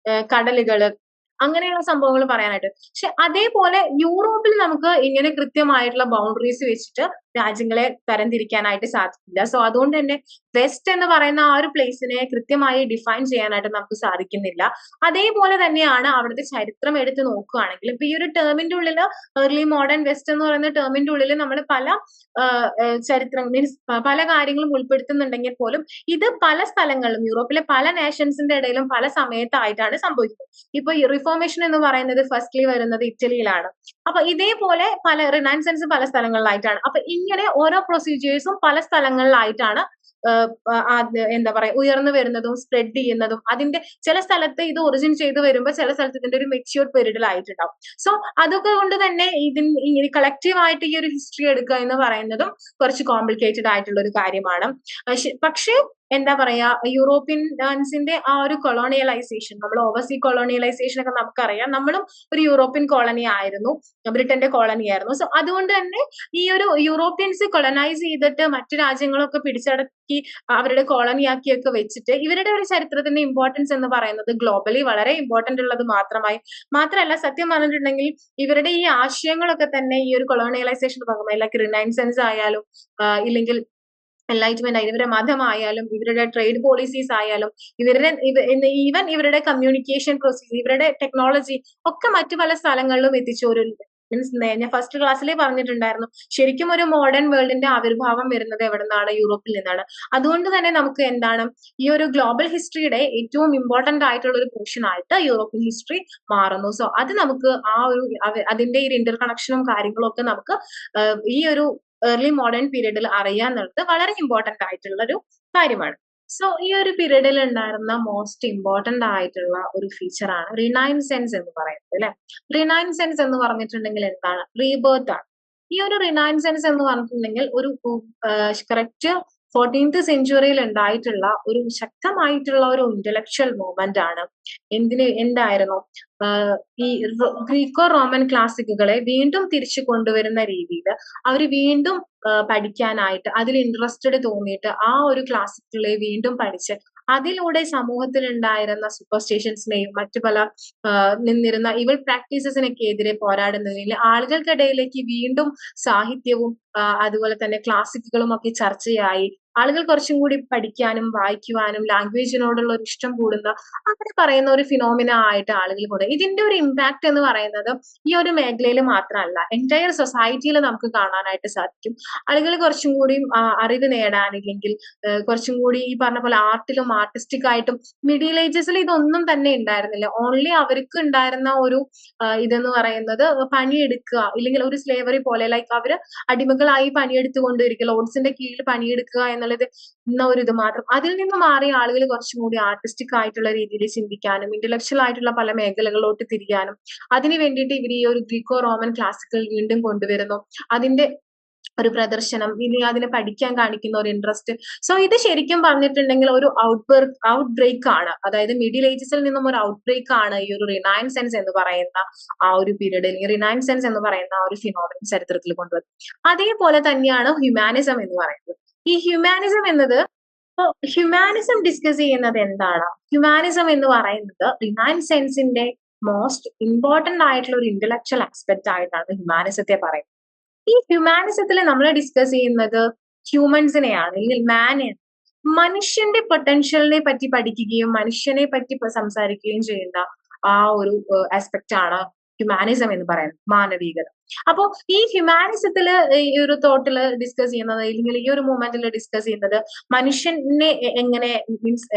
കടലുകള്, അങ്ങനെയുള്ള സംഭവങ്ങൾ പറയാനായിട്ട്. പക്ഷെ അതേപോലെ യൂറോപ്പിൽ നമുക്ക് ഇങ്ങനെ കൃത്യമായിട്ടുള്ള ബൗണ്ടറീസ് വെച്ചിട്ട് രാജ്യങ്ങളെ തരംതിരിക്കാനായിട്ട് സാധിക്കില്ല. സോ അതുകൊണ്ട് തന്നെ വെസ്റ്റ് എന്ന് പറയുന്ന ആ ഒരു പ്ലേസിനെ കൃത്യമായി ഡിഫൈൻ ചെയ്യാനായിട്ട് നമുക്ക് സാധിക്കുന്നില്ല. അതേപോലെ തന്നെയാണ് അവിടുത്തെ ചരിത്രം എടുത്ത് നോക്കുകയാണെങ്കിൽ ഇപ്പൊ ഈ ഒരു ടേമിന്റെ ഉള്ളിൽ ഏർലി മോഡേൺ വെസ്റ്റ് എന്ന് പറയുന്ന ടേമിന്റെ ഉള്ളിൽ നമ്മൾ പല ചരിത്രം മീൻസ് പല കാര്യങ്ങളും ഉൾപ്പെടുത്തുന്നുണ്ടെങ്കിൽ പോലും ഇത് പല സ്ഥലങ്ങളിലും യൂറോപ്പിലെ പല നേഷൻസിന്റെ ഇടയിലും പല സമയത്തായിട്ടാണ് സംഭവിക്കുന്നത്. ഇപ്പൊ റിഫോർമേഷൻ എന്ന് പറയുന്നത് ഫസ്റ്റ്ലി വരുന്നത് ഇറ്റലിയിലാണ്. അപ്പൊ ഇതേപോലെ പല റിനൈൻസൻസ് പല സ്ഥലങ്ങളിലായിട്ടാണ്. അപ്പൊ ഇങ്ങനെ ഓരോ പ്രൊസീജിയേഴ്സും പല സ്ഥലങ്ങളിലായിട്ടാണ് എന്താ പറയാ ഉയർന്നു വരുന്നതും സ്പ്രെഡ് ചെയ്യുന്നതും. അതിന്റെ ചില സ്ഥലത്ത് ഇത് ഒറിജിൻ ചെയ്ത് വരുമ്പോൾ ചില സ്ഥലത്ത് ഇതിന്റെ ഒരു മെച്യൂർഡ് പീരീഡിലായിട്ടുണ്ടാവും. സോ അതൊക്കെ കൊണ്ട് തന്നെ ഇങ്ങനെ കളക്റ്റീവ് ആയിട്ട് ഈ ഒരു ഹിസ്റ്ററി എടുക്കുക എന്ന് പറയുന്നതും കുറച്ച് കോംപ്ലിക്കേറ്റഡ് ആയിട്ടുള്ള ഒരു കാര്യമാണ്. പക്ഷേ എന്താ പറയാ യൂറോപ്യൻസിന്റെ ആ ഒരു കൊളോണിയലൈസേഷൻ, നമ്മൾ ഓവർസീ കൊളോണിയലൈസേഷൻ ഒക്കെ നമുക്കറിയാം. നമ്മളും ഒരു യൂറോപ്യൻ കോളനി ആയിരുന്നു, ബ്രിട്ടന്റെ കോളനി ആയിരുന്നു. സോ അതുകൊണ്ട് തന്നെ ഈ ഒരു യൂറോപ്യൻസ് കൊളനൈസ് ചെയ്തിട്ട് മറ്റു രാജ്യങ്ങളൊക്കെ പിടിച്ചടക്കി അവരുടെ കോളനിയാക്കിയൊക്കെ വെച്ചിട്ട് ഇവരുടെ ഒരു ചരിത്രത്തിന്റെ ഇമ്പോർട്ടൻസ് എന്ന് പറയുന്നത് ഗ്ലോബലി വളരെ ഇമ്പോർട്ടന്റ് ഉള്ളത് മാത്രമല്ല സത്യം പറഞ്ഞിട്ടുണ്ടെങ്കിൽ ഇവരുടെ ഈ ആശയങ്ങളൊക്കെ തന്നെ ഈ ഒരു കൊളോണിയലൈസേഷൻ ഭാഗമായി ലൈക്ക് റിനൈൻസൻസ് ആയാലും ഇല്ലെങ്കിൽ എൻലൈറ്റ്മെന്റ് ആയാലും ഇവരുടെ മതമായാലും ഇവരുടെ ട്രേഡ് പോളിസീസ് ആയാലും ഈവൻ ഇവരുടെ കമ്മ്യൂണിക്കേഷൻ പ്രൊസീജിയർ, ഇവരുടെ ടെക്നോളജി ഒക്കെ മറ്റു പല സ്ഥലങ്ങളിലും എത്തിച്ചൊരു മീൻസ് ഞാൻ ഫസ്റ്റ് ക്ലാസ്സിലേ പറഞ്ഞിട്ടുണ്ടായിരുന്നു, ശരിക്കും ഒരു മോഡേൺ വേൾഡിന്റെ ആവിർഭാവം വരുന്നത് എവിടെ നിന്നാണ്? യൂറോപ്പിൽ നിന്നാണ്. അതുകൊണ്ട് തന്നെ നമുക്ക് എന്താണ് ഈ ഒരു ഗ്ലോബൽ ഹിസ്റ്ററിയുടെ ഏറ്റവും ഇമ്പോർട്ടന്റ് ആയിട്ടുള്ള ഒരു പോർഷൻ ആയിട്ട് യൂറോപ്യൻ ഹിസ്റ്ററി മാറുന്നു. സോ അത് നമുക്ക് ആ ഒരു അതിന്റെ ഈ ഇന്റർ കണക്ഷനും കാര്യങ്ങളും ഒക്കെ നമുക്ക് ഈ ഒരു ഏർലി മോഡേൺ പീരീഡിൽ അറിയാൻ എന്നുള്ളത് വളരെ ഇമ്പോർട്ടന്റ് ആയിട്ടുള്ള ഒരു കാര്യമാണ്. സോ ഈ ഒരു പീരീഡിൽ ഉണ്ടായിരുന്ന മോസ്റ്റ് ഇമ്പോർട്ടന്റ് ആയിട്ടുള്ള ഒരു ഫീച്ചർ ആണ് റിനൈൻസെൻസ് എന്ന് പറയുന്നത് അല്ലെ. റിനൈൻസെൻസ് എന്ന് പറഞ്ഞിട്ടുണ്ടെങ്കിൽ എന്താണ്? റീബർത്ത് ആണ്. ഈ ഒരു റിനൈൻസെൻസ് എന്ന് പറഞ്ഞിട്ടുണ്ടെങ്കിൽ ഒരു കറക്റ്റ് 14th സെഞ്ചുറിയിൽ ഉണ്ടായിട്ടുള്ള ഒരു ശക്തമായിട്ടുള്ള ഒരു ഇന്റലക്ച്വൽ മൂവ്മെന്റ് ആണ്. എന്തായിരുന്നു? ഈ ഗ്രീക്കോ റോമൻ ക്ലാസിക്കുകളെ വീണ്ടും തിരിച്ചു കൊണ്ടുവരുന്ന രീതിയിൽ അവർ വീണ്ടും പഠിക്കാനായിട്ട് അതിൽ ഇൻട്രസ്റ്റഡ് തോന്നിയിട്ട് ആ ഒരു ക്ലാസിക്കുകളെ വീണ്ടും പഠിച്ച് അതിലൂടെ സമൂഹത്തിൽ ഉണ്ടായിരുന്ന സൂപ്പർസ്റ്റിഷൻസിനെയും മറ്റു പല നിന്നിരുന്ന ഇവൽ പ്രാക്ടീസസിനൊക്കെ എതിരെ പോരാടുന്നതിൽ ആളുകൾക്കിടയിലേക്ക് വീണ്ടും സാഹിത്യവും അതുപോലെ തന്നെ ക്ലാസിക്കുകളും ഒക്കെ ചർച്ചയായി ആളുകൾ കുറച്ചും കൂടി പഠിക്കാനും വായിക്കുവാനും ലാംഗ്വേജിനോടുള്ള ഒരു ഇഷ്ടം കൂടുന്ന അങ്ങനെ പറയുന്ന ഒരു ഫിനോമിന ആയിട്ട് ആളുകൾ കൊണ്ട് ഇതിന്റെ ഒരു ഇമ്പാക്ട് എന്ന് പറയുന്നത് ഈ ഒരു മേഖലയിൽ മാത്രമല്ല എൻറ്റയർ സൊസൈറ്റിയിൽ നമുക്ക് കാണാനായിട്ട് സാധിക്കും. ആളുകൾ കുറച്ചും കൂടി അറിവ് നേടാനില്ലെങ്കിൽ കുറച്ചും കൂടി ഈ പറഞ്ഞ പോലെ ആർട്ടിലും ആർട്ടിസ്റ്റിക് ആയിട്ടും മിഡിൽ ഏജസിൽ ഇതൊന്നും തന്നെ ഉണ്ടായിരുന്നില്ല. ഓൺലി അവർക്ക് ഉണ്ടായിരുന്ന ഒരു ഇതെന്ന് പറയുന്നത് പണിയെടുക്കുക, ഇല്ലെങ്കിൽ ഒരു സ്ലേവറി പോലെ ലൈക്ക് അവര് അടിമകളായി പണിയെടുത്തുകൊണ്ടിരിക്കുക, ലോഡ്സിന്റെ കീഴിൽ പണിയെടുക്കുക എന്ന ഒരു ഇത് മാത്രം. അതിൽ നിന്ന് മാറി ആളുകൾ കുറച്ചും കൂടി ആർട്ടിസ്റ്റിക് ആയിട്ടുള്ള രീതിയിൽ ചിന്തിക്കാനും ഇന്റലക്ച്വൽ ആയിട്ടുള്ള പല മേഖലകളിലോട്ട് തിരിയാനും അതിന് വേണ്ടിയിട്ട് ഇവർ ഈ ഒരു ഗ്രീക്കോ റോമൻ ക്ലാസിക്കൽ വീണ്ടും കൊണ്ടുവരുന്നു. അതിന്റെ ഒരു പ്രദർശനം, ഇനി അതിനെ പഠിക്കാൻ കാണിക്കുന്ന ഒരു ഇൻട്രസ്റ്റ്. സോ ഇത് ശരിക്കും പറഞ്ഞിട്ടുണ്ടെങ്കിൽ ഒരു ഔട്ട് ബ്രേക്ക് ആണ്. അതായത് മിഡിൽ ഏജസിൽ നിന്നും ഒരു ഔട്ട് ബ്രേക്ക് ആണ് ഈ ഒരു റിനൈൻസെൻസ് എന്ന് പറയുന്ന ആ ഒരു പീരീഡ്, അല്ലെങ്കിൽ റിനൈൻസെൻസ് എന്ന് പറയുന്ന ആ ഒരു ഫിനോമിനൻ ചരിത്രത്തിൽ കൊണ്ടുവരുന്നത്. അതേപോലെ തന്നെയാണ് ഹ്യൂമാനിസം എന്ന് പറയുന്നത്. ഈ ഹ്യൂമാനിസം എന്നത് അപ്പൊ ഹ്യൂമാനിസം ഡിസ്കസ് ചെയ്യുന്നത് എന്താണ്? ഹ്യൂമാനിസം എന്ന് പറയുന്നത് റിനൈൻ സെൻസിന്റെ മോസ്റ്റ് ഇമ്പോർട്ടന്റ് ആയിട്ടുള്ള ഒരു ഇന്റലക്ച്വൽ ആസ്പെക്ട് ആയിട്ടാണ് ഹ്യൂമാനിസത്തെ പറയുന്നത്. ഈ ഹ്യൂമാനിസത്തിൽ നമ്മൾ ഡിസ്കസ് ചെയ്യുന്നത് ഹ്യൂമൻസിനെയാണ്, അല്ലെങ്കിൽ മാനെയാണ്. മനുഷ്യന്റെ പൊട്ടൻഷ്യലിനെ പറ്റി പഠിക്കുകയും മനുഷ്യനെ പറ്റി സംസാരിക്കുകയും ചെയ്യുന്ന ആ ഒരു ആസ്പെക്ട് ആണ് ഹ്യൂമാനിസം എന്ന് പറയുന്നത്, മാനവികത. അപ്പോ ഈ ഹ്യൂമാനിസത്തില് ഈ ഒരു തോട്ടില് ഡിസ്കസ് ചെയ്യുന്നത്, അല്ലെങ്കിൽ ഈ ഒരു മൂവ്മെന്റിൽ ഡിസ്കസ് ചെയ്യുന്നത് മനുഷ്യനെ എങ്ങനെ മീൻസ്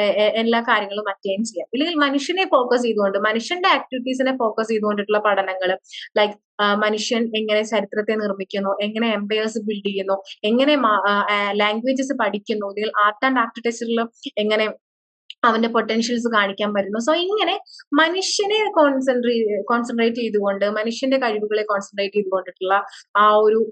എല്ലാ കാര്യങ്ങളും അറ്റൈൻ ചെയ്യാം, അല്ലെങ്കിൽ മനുഷ്യനെ ഫോക്കസ് ചെയ്തുകൊണ്ട് മനുഷ്യന്റെ ആക്ടിവിറ്റീസിനെ ഫോക്കസ് ചെയ്തുകൊണ്ടിട്ടുള്ള പഠനങ്ങൾ, ലൈക്ക് മനുഷ്യൻ എങ്ങനെ ചരിത്രത്തെ നിർമ്മിക്കുന്നു, എങ്ങനെ എംപയേഴ്സ് ബിൽഡ് ചെയ്യുന്നു, എങ്ങനെ ലാംഗ്വേജസ് പഠിക്കുന്നു, അല്ലെങ്കിൽ ആർട്ട് ആൻഡ് ആർക്കിടെക്ചറിൽ എങ്ങനെ അവന്റെ പൊട്ടൻഷ്യൽസ് കാണിക്കാൻ പറ്റുന്നു. സോ ഇങ്ങനെ മനുഷ്യനെ കോൺസെൻട്രേറ്റ് ചെയ്തുകൊണ്ട്, മനുഷ്യന്റെ കഴിവുകളെ കോൺസെൻട്രേറ്റ് ചെയ്തുകൊണ്ടിട്ടുള്ള ആ ഒരു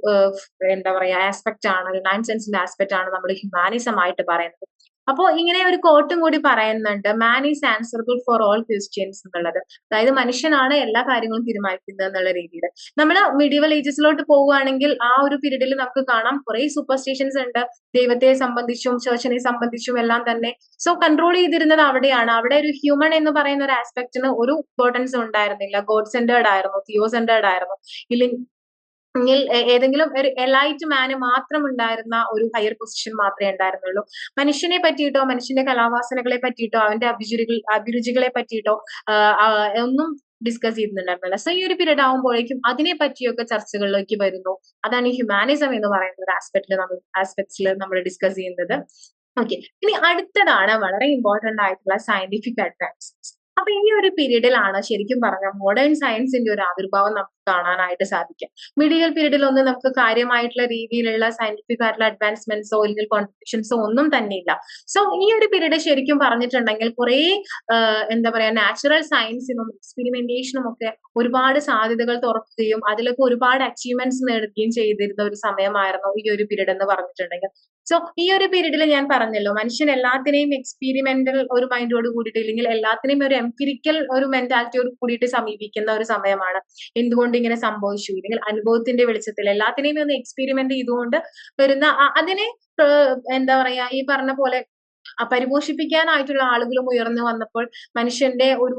എന്താ പറയാ ആസ്പെക്ട് ആണ്, ഒരു നയൻ സെൻസിന്റെ ആസ്പെക്ട് ആണ് നമ്മൾ ഹ്യൂമാനിസം ആയിട്ട് പറയുന്നത്. അപ്പോ ഇങ്ങനെ ഒരു കോട്ടും കൂടി പറയുന്നുണ്ട്, man is answerable for all questions എന്നുള്ളത്. അതായത് മനുഷ്യനാണ് എല്ലാ കാര്യങ്ങളും തീരുമാനിക്കുന്നത് എന്നുള്ള രീതിയിൽ. നമ്മൾ മിഡീവൽ ഏജസിലോട്ട് പോവുകയാണെങ്കിൽ ആ ഒരു പീരീഡിൽ നമുക്ക് കാണാം കുറെ സൂപ്പർസ്റ്റിഷൻസ് ഉണ്ട്, ദൈവത്തെ സംബന്ധിച്ചും ചർച്ചിനെ സംബന്ധിച്ചും എല്ലാം തന്നെ. സോ കൺട്രോൾ ചെയ്തിരുന്നത് അവിടെയാണ്. അവിടെ ഒരു ഹ്യൂമൻ എന്ന് പറയുന്ന ഒരു ആസ്പെക്ടിന് ഒരു ഇമ്പോർട്ടൻസ് ഉണ്ടായിരുന്നില്ല. ഗോഡ് സെന്റേർഡ് ആയിരുന്നു, തിയോ സെന്റേർഡ് ആയിരുന്നു. ഇല്ലെങ്കിൽ ഏതെങ്കിലും ഒരു എലൈറ്റ് മാന് മാത്രം ഉണ്ടായിരുന്ന ഒരു ഹയർ പൊസിഷൻ മാത്രമേ ഉണ്ടായിരുന്നുള്ളൂ. മനുഷ്യനെ പറ്റിയിട്ടോ മനുഷ്യന്റെ കലാവാസനകളെ പറ്റിയിട്ടോ അവന്റെ അഭിരുചികളെ പറ്റിയിട്ടോ ഒന്നും ഡിസ്കസ് ചെയ്യുന്നുണ്ടായിരുന്നില്ല. സോ ഈ ഒരു പീരീഡ് ആകുമ്പോഴേക്കും അതിനെ പറ്റിയൊക്കെ ചർച്ചകളിലേക്ക് വരുന്നു. അതാണ് ഈ ഹ്യൂമാനിസം എന്ന് പറയുന്ന ഒരു ആസ്പെക്ട്സിൽ നമ്മൾ ഡിസ്കസ് ചെയ്യുന്നത്. ഓക്കെ, ഇനി അടുത്തതാണ് വളരെ ഇമ്പോർട്ടന്റ് ആയിട്ടുള്ള സയന്റിഫിക് അഡ്വാൻസസ്. അപ്പൊ ഈ ഒരു പീരീഡിലാണ് ശരിക്കും പറഞ്ഞാൽ മോഡേൺ സയൻസിന്റെ ഒരു ആവിർഭാവം നമുക്ക് കാണാനായിട്ട് സാധിക്കും. മിഡീവൽ പീരീഡിൽ ഒന്നും നമുക്ക് കാര്യമായിട്ടുള്ള രീതിയിലുള്ള സയന്റിഫിക് ആയിട്ടുള്ള അഡ്വാൻസ്മെന്റ്സോ അല്ലെങ്കിൽ കോൺട്രിബ്യൂഷൻസോ ഒന്നും തന്നെ ഇല്ല. സോ ഈ ഒരു പീരീഡ് ശരിക്കും പറഞ്ഞിട്ടുണ്ടെങ്കിൽ കുറെ എന്താ പറയാ നാച്ചുറൽ സയൻസിനും എക്സ്പെരിമെന്റേഷനും ഒക്കെ ഒരുപാട് സാധ്യതകൾ തുറക്കുകയും അതിലൊക്കെ ഒരുപാട് അച്ചീവ്മെന്റ്സ് നേടുകയും ചെയ്തിരുന്ന ഒരു സമയമായിരുന്നു ഈ ഒരു പീരീഡ് എന്ന് പറഞ്ഞിട്ടുണ്ടെങ്കിൽ. സോ ഈ ഒരു പീരീഡിൽ ഞാൻ പറഞ്ഞല്ലോ, മനുഷ്യൻ എല്ലാത്തിനെയും എക്സ്പീരിമെന്റൽ ഒരു മൈൻഡോട് കൂടിയിട്ട്, അല്ലെങ്കിൽ എല്ലാത്തിനെയും ഒരു എംപിരിക്കൽ ഒരു മെന്റാലിറ്റിയോട് കൂടിയിട്ട് സമീപിക്കുന്ന ഒരു സമയമാണ്. എന്തുകൊണ്ട് ഇങ്ങനെ സംഭവിച്ചു, അല്ലെങ്കിൽ അനുഭവത്തിന്റെ വെളിച്ചത്തിൽ എല്ലാത്തിനെയും ഒന്ന് എക്സ്പെരിമെന്റ് ചെയ്തുകൊണ്ട് വരുന്ന അതിനെ എന്താ പറയാ ഈ പറഞ്ഞ പോലെ പരിപോഷിപ്പിക്കാനായിട്ടുള്ള ആളുകളും ഉയർന്നു വന്നപ്പോൾ മനുഷ്യന്റെ ഒരു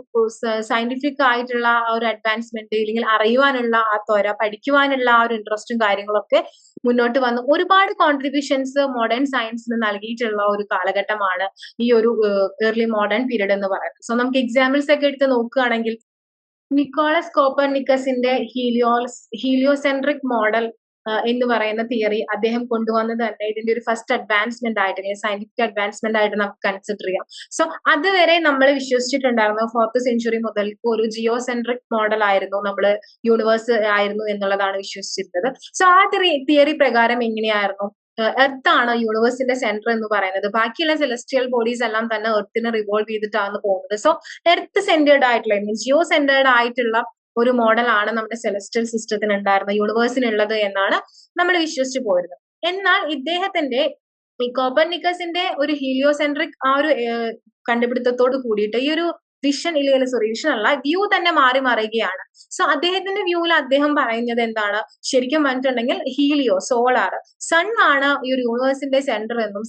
സയന്റിഫിക് ആയിട്ടുള്ള ആ ഒരു അഡ്വാൻസ്മെന്റ്, അല്ലെങ്കിൽ അറിയുവാനുള്ള ആ ത്വര, പഠിക്കുവാനുള്ള ആ ഒരു ഇൻട്രസ്റ്റും കാര്യങ്ങളൊക്കെ മുന്നോട്ട് വന്നു. ഒരുപാട് കോൺട്രിബ്യൂഷൻസ് മോഡേൺ സയൻസിന് നൽകിയിട്ടുള്ള ഒരു കാലഘട്ടമാണ് ഈ ഒരു ഏർലി മോഡേൺ പീരീഡ് എന്ന് പറയുന്നത്. സോ നമുക്ക് എക്സാമ്പിൾസ് ഒക്കെ എടുത്ത് നോക്കുകയാണെങ്കിൽ നിക്കോളസ് കോപ്പർനിക്കസിന്റെ ഹീലിയോസെൻട്രിക് മോഡൽ എന്ന് പറയുന്ന തിയറി അദ്ദേഹം കൊണ്ടുവന്നത് തന്നെ ഇതിന്റെ ഒരു ഫസ്റ്റ് അഡ്വാൻസ്മെന്റ് ആയിട്ട്, അല്ലെങ്കിൽ സയന്റിഫിക് അഡ്വാൻസ്മെന്റ് ആയിട്ട് നമുക്ക് കൺസിഡർ ചെയ്യാം. സോ അതുവരെ നമ്മൾ വിശ്വസിച്ചിട്ടുണ്ടായിരുന്നു 4th സെഞ്ചുറി മുതൽ ഒരു ജിയോ സെൻട്രിക് മോഡൽ ആയിരുന്നു, നമ്മൾ യൂണിവേഴ്സ് ആയിരുന്നു എന്നുള്ളതാണ് വിശ്വസിച്ചിരുന്നത്. സോ ആ തിയറി പ്രകാരം എങ്ങനെയായിരുന്നു, എർത്ത് ആണ് യൂണിവേഴ്സിന്റെ സെന്റർ എന്ന് പറയുന്നത്. ബാക്കിയുള്ള സെലസ്റ്റിയൽ ബോഡീസ് എല്ലാം തന്നെ എർത്തിനെ റിവോൾവ് ചെയ്തിട്ടാണ് പോകുന്നത്. സോ എർത്ത് സെന്റേർഡ് ആയിട്ടുള്ള, ജിയോ സെന്റേർഡ് ആയിട്ടുള്ള ഒരു മോഡലാണ് നമ്മുടെ സെലസ്റ്റിയൽ സിസ്റ്റത്തിന് ഉണ്ടായിരുന്നത്, യൂണിവേഴ്സിനുള്ളത് എന്നാണ് നമ്മൾ വിശ്വസിച്ചു പോയിരുന്നത്. എന്നാൽ ഇദ്ദേഹത്തിന്റെ ഈ കോപ്പർനിക്കസിന്റെ ഒരു ഹീലിയോസെൻട്രിക് ആ ഒരു കണ്ടുപിടുത്തത്തോട് കൂടിയിട്ട് ഈ ഒരു വിഷൻ വിഷൻ അല്ല, വ്യൂ തന്നെ മാറി മറിയുകയാണ്. സോ അദ്ദേഹത്തിന്റെ വ്യൂവിൽ അദ്ദേഹം പറയുന്നത് എന്താണ്, ശരിക്കും പറഞ്ഞിട്ടുണ്ടെങ്കിൽ ഹീലിയോ സോളാർ സൺ ആണ് ഈ ഒരു യൂണിവേഴ്സിന്റെ സെന്റർ എന്നും,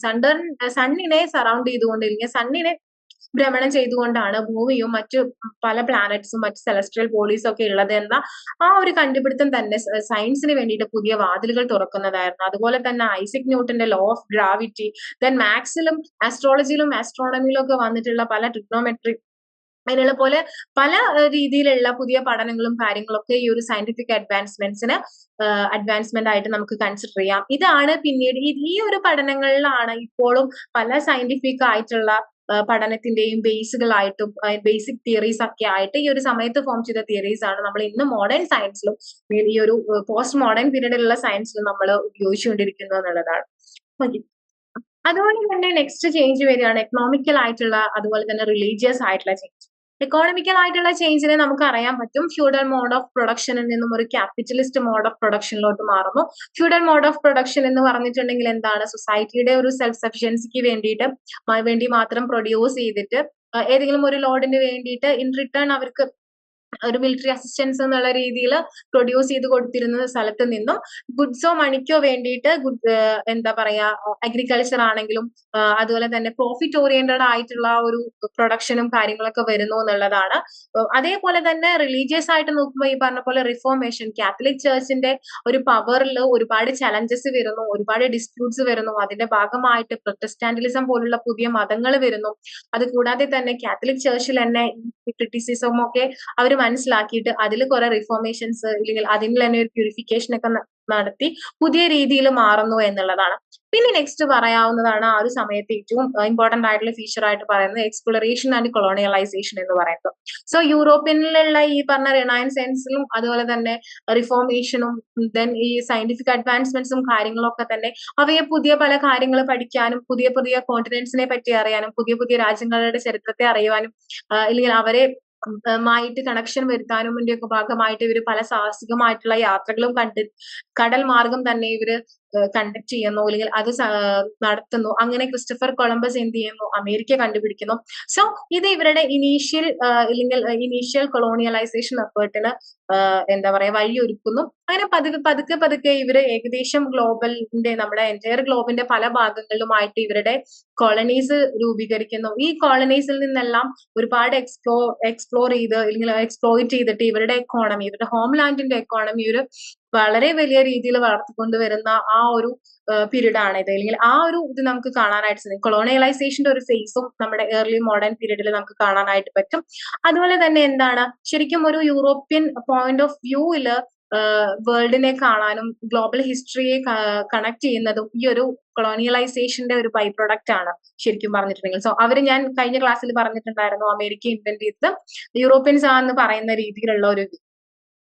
സണ്ണിനെ സറൗണ്ട് ചെയ്തുകൊണ്ടിരിക്കുക, സണ്ണിനെ ഭ്രമണം ചെയ്തുകൊണ്ടാണ് ഭൂമിയും മറ്റു പല പ്ലാനറ്റ്സും മറ്റു സെലസ്ട്രിയൽ ബോഡീസും ഒക്കെ ഉള്ളത് എന്ന ആ ഒരു കണ്ടുപിടുത്തം തന്നെ സയൻസിന് വേണ്ടിയിട്ട് പുതിയ വാതിലുകൾ തുറക്കുന്നതായിരുന്നു. അതുപോലെ തന്നെ ഐസക് ന്യൂട്ടന്റെ ലോ ഓഫ് ഗ്രാവിറ്റി, ദെൻ മാത്സിലും ആസ്ട്രോളജിയിലും ആസ്ട്രോണമിയിലും ഒക്കെ വന്നിട്ടുള്ള പല ട്രിഗ്നോമെട്രി, അതിനുള്ള പോലെ പല രീതിയിലുള്ള പുതിയ പഠനങ്ങളും കാര്യങ്ങളൊക്കെ ഈ ഒരു സയന്റിഫിക് അഡ്വാൻസ്മെന്റ് ആയിട്ട് നമുക്ക് കൺസിഡർ ചെയ്യാം. ഇതാണ് പിന്നീട് ഈ ഒരു പഠനങ്ങളിലാണ് ഇപ്പോഴും പല സയന്റിഫിക് ആയിട്ടുള്ള പഠനത്തിന്റെയും ബേസുകളായിട്ടും ബേസിക് തിയറീസ് ഒക്കെ ആയിട്ട് ഈ ഒരു സമയത്ത് ഫോം ചെയ്ത തിയറീസ് ആണ് നമ്മൾ ഇന്ന് മോഡേൺ സയൻസിലും ഈ ഒരു പോസ്റ്റ് മോഡേൺ പീരീഡിലുള്ള സയൻസിലും നമ്മൾ ഉപയോഗിച്ചുകൊണ്ടിരിക്കുന്നത് എന്നുള്ളതാണ്. അതുപോലെ തന്നെ നെക്സ്റ്റ് ചേഞ്ച് വരികയാണ് എക്കണോമിക്കൽ ആയിട്ടുള്ള, അതുപോലെ തന്നെ റിലീജിയസ് ആയിട്ടുള്ള ചേഞ്ച്. എക്കോണമിക്കൽ ആയിട്ടുള്ള ചേഞ്ചിനെ നമുക്ക് അറിയാൻ പറ്റും. ഫ്യൂഡൽ മോഡ് ഓഫ് പ്രൊഡക്ഷനിൽ നിന്നും ഒരു ക്യാപിറ്റലിസ്റ്റ് മോഡ് ഓഫ് പ്രൊഡക്ഷനിലോട്ട് മാറുന്നു. ഫ്യൂഡൽ മോഡ് ഓഫ് പ്രൊഡക്ഷൻ എന്ന് പറഞ്ഞിട്ടുണ്ടെങ്കിൽ എന്താണ്, സൊസൈറ്റിയുടെ ഒരു സെൽഫ് സഫിഷ്യൻസിക്ക് വേണ്ടി മാത്രം പ്രൊഡ്യൂസ് ചെയ്തിട്ട് ഏതെങ്കിലും ഒരു ലോഡിന് വേണ്ടിയിട്ട് ഇൻ റിട്ടേൺ അവർക്ക് ഒരു മിലിറ്ററി അസിസ്റ്റൻസ് എന്നുള്ള രീതിയിൽ പ്രൊഡ്യൂസ് ചെയ്ത് കൊടുത്തിരുന്ന സ്ഥലത്ത് നിന്നും ഗുഡ്സോ മണിക്കോ വേണ്ടിയിട്ട് എന്താ പറയാ അഗ്രികൾച്ചർ ആണെങ്കിലും അതുപോലെ തന്നെ പ്രോഫിറ്റ് ഓറിയന്റഡ് ആയിട്ടുള്ള ഒരു പ്രൊഡക്ഷനും കാര്യങ്ങളൊക്കെ വരുന്നു എന്നുള്ളതാണ്. അതേപോലെ തന്നെ റിലീജിയസ് ആയിട്ട് നോക്കുമ്പോൾ ഈ പറഞ്ഞ പോലെ റിഫോർമേഷൻ കാത്തലിക് ചർച്ചിന്റെ ഒരു പവറിൽ ഒരുപാട് ചലഞ്ചസ് വരുന്നു, ഒരുപാട് ഡിസ്പ്യൂട്ട്സ് വരുന്നു. അതിന്റെ ഭാഗമായിട്ട് പ്രൊട്ടസ്റ്റാന്റിലിസം പോലുള്ള പുതിയ മതങ്ങൾ വരുന്നു. അത് കൂടാതെ തന്നെ കാത്തലിക് ചർച്ചിൽ തന്നെ ഈ ക്രിറ്റിസിസം ഒക്കെ അവർ മനസ്സിലാക്കിയിട്ട് അതിൽ കുറെ റിഫോർമേഷൻസ് ഇല്ലെങ്കിൽ അതിൽ തന്നെ ഒരു പ്യൂരിഫിക്കേഷൻ ഒക്കെ നടത്തി പുതിയ രീതിയിൽ മാറുന്നു എന്നുള്ളതാണ്. പിന്നെ നെക്സ്റ്റ് പറയാവുന്നതാണ് ആ ഒരു സമയത്ത് ഏറ്റവും ഇമ്പോർട്ടന്റ് ആയിട്ടുള്ള ഫീച്ചർ ആയിട്ട് പറയുന്നത് എക്സ്പ്ലോറേഷൻ ആൻഡ് കൊളോണിയലൈസേഷൻ എന്ന് പറയുന്നത്. സോ യൂറോപ്പിലുള്ള ഈ പറഞ്ഞ റിനൈൻസൻസിലും അതുപോലെ തന്നെ റിഫോർമേഷനും ദെൻ ഈ സയന്റിഫിക് അഡ്വാൻസ്മെന്റ്സും കാര്യങ്ങളൊക്കെ തന്നെ അവയെ പുതിയ പല കാര്യങ്ങൾ പഠിക്കാനും പുതിയ പുതിയ കോണ്ടിനെന്റ്സിനെ പറ്റി അറിയാനും പുതിയ പുതിയ രാജ്യങ്ങളുടെ ചരിത്രത്തെ അറിയുവാനും അല്ലെങ്കിൽ അവരെ മായിട്ട് കണക്ഷൻ വരുത്താനും ഒക്കെ ഭാഗമായിട്ട് ഇവര് പല സാഹസികമായിട്ടുള്ള യാത്രകളും കടൽ മാർഗം തന്നെ ഇവര് കണ്ടക്ട് ചെയ്യുന്നു അല്ലെങ്കിൽ അത് നടത്തുന്നു. അങ്ങനെ ക്രിസ്റ്റഫർ കൊളംബസ് എന്ത് ചെയ്യുന്നു, അമേരിക്ക കണ്ടുപിടിക്കുന്നു. സോ ഇത് ഇവരുടെ ഇനീഷ്യൽ കൊളോണിയലൈസേഷൻ എഫേർട്ടിന് എന്താ പറയാ വഴിയൊരുക്കുന്നു. അങ്ങനെ പതുക്കെ പതുക്കെ ഇവര് ഏകദേശം നമ്മുടെ എൻറ്റയർ ഗ്ലോബിന്റെ പല ഭാഗങ്ങളിലുമായിട്ട് ഇവരുടെ കോളനീസ് രൂപീകരിക്കുന്നു. ഈ കോളനീസിൽ നിന്നെല്ലാം ഒരുപാട് എക്സ്പ്ലോർ ചെയ്ത് അല്ലെങ്കിൽ എക്സ്പ്ലോയിറ്റ് ചെയ്തിട്ട് ഇവരുടെ എക്കോണമി, ഇവരുടെ ഹോംലാൻഡിന്റെ എക്കോണമി ഒരു വളരെ വലിയ രീതിയിൽ വളർത്തിക്കൊണ്ടുവരുന്ന ആ ഒരു പീരീഡ് ആണ് ഇത്. അല്ലെങ്കിൽ ആ ഒരു ഇത് നമുക്ക് കാണാനായിട്ട് സാധിക്കും. കൊളോണിയലൈസേഷന്റെ ഒരു ഫേസും നമ്മുടെ ഏർലി മോഡേൺ പീരീഡിൽ നമുക്ക് കാണാനായിട്ട് പറ്റും. അതുപോലെ തന്നെ എന്താണ് ശരിക്കും ഒരു യൂറോപ്യൻ പോയിന്റ് ഓഫ് വ്യൂവില് വേൾഡിനെ കാണാനും ഗ്ലോബൽ ഹിസ്റ്ററിയെ കണക്ട് ചെയ്യുന്നതും ഈ ഒരു കൊളോണിയലൈസേഷന്റെ ഒരു ബൈ പ്രൊഡക്റ്റ് ആണ് ശരിക്കും പറഞ്ഞിട്ടുണ്ടെങ്കിൽ. സോ ഞാൻ കഴിഞ്ഞ ക്ലാസ്സിൽ പറഞ്ഞിട്ടുണ്ടായിരുന്നു അമേരിക്ക ഇൻവെന്റ് ചെയ്തത് യൂറോപ്യൻസ് ആണെന്ന് പറയുന്ന രീതിയിലുള്ള ഒരു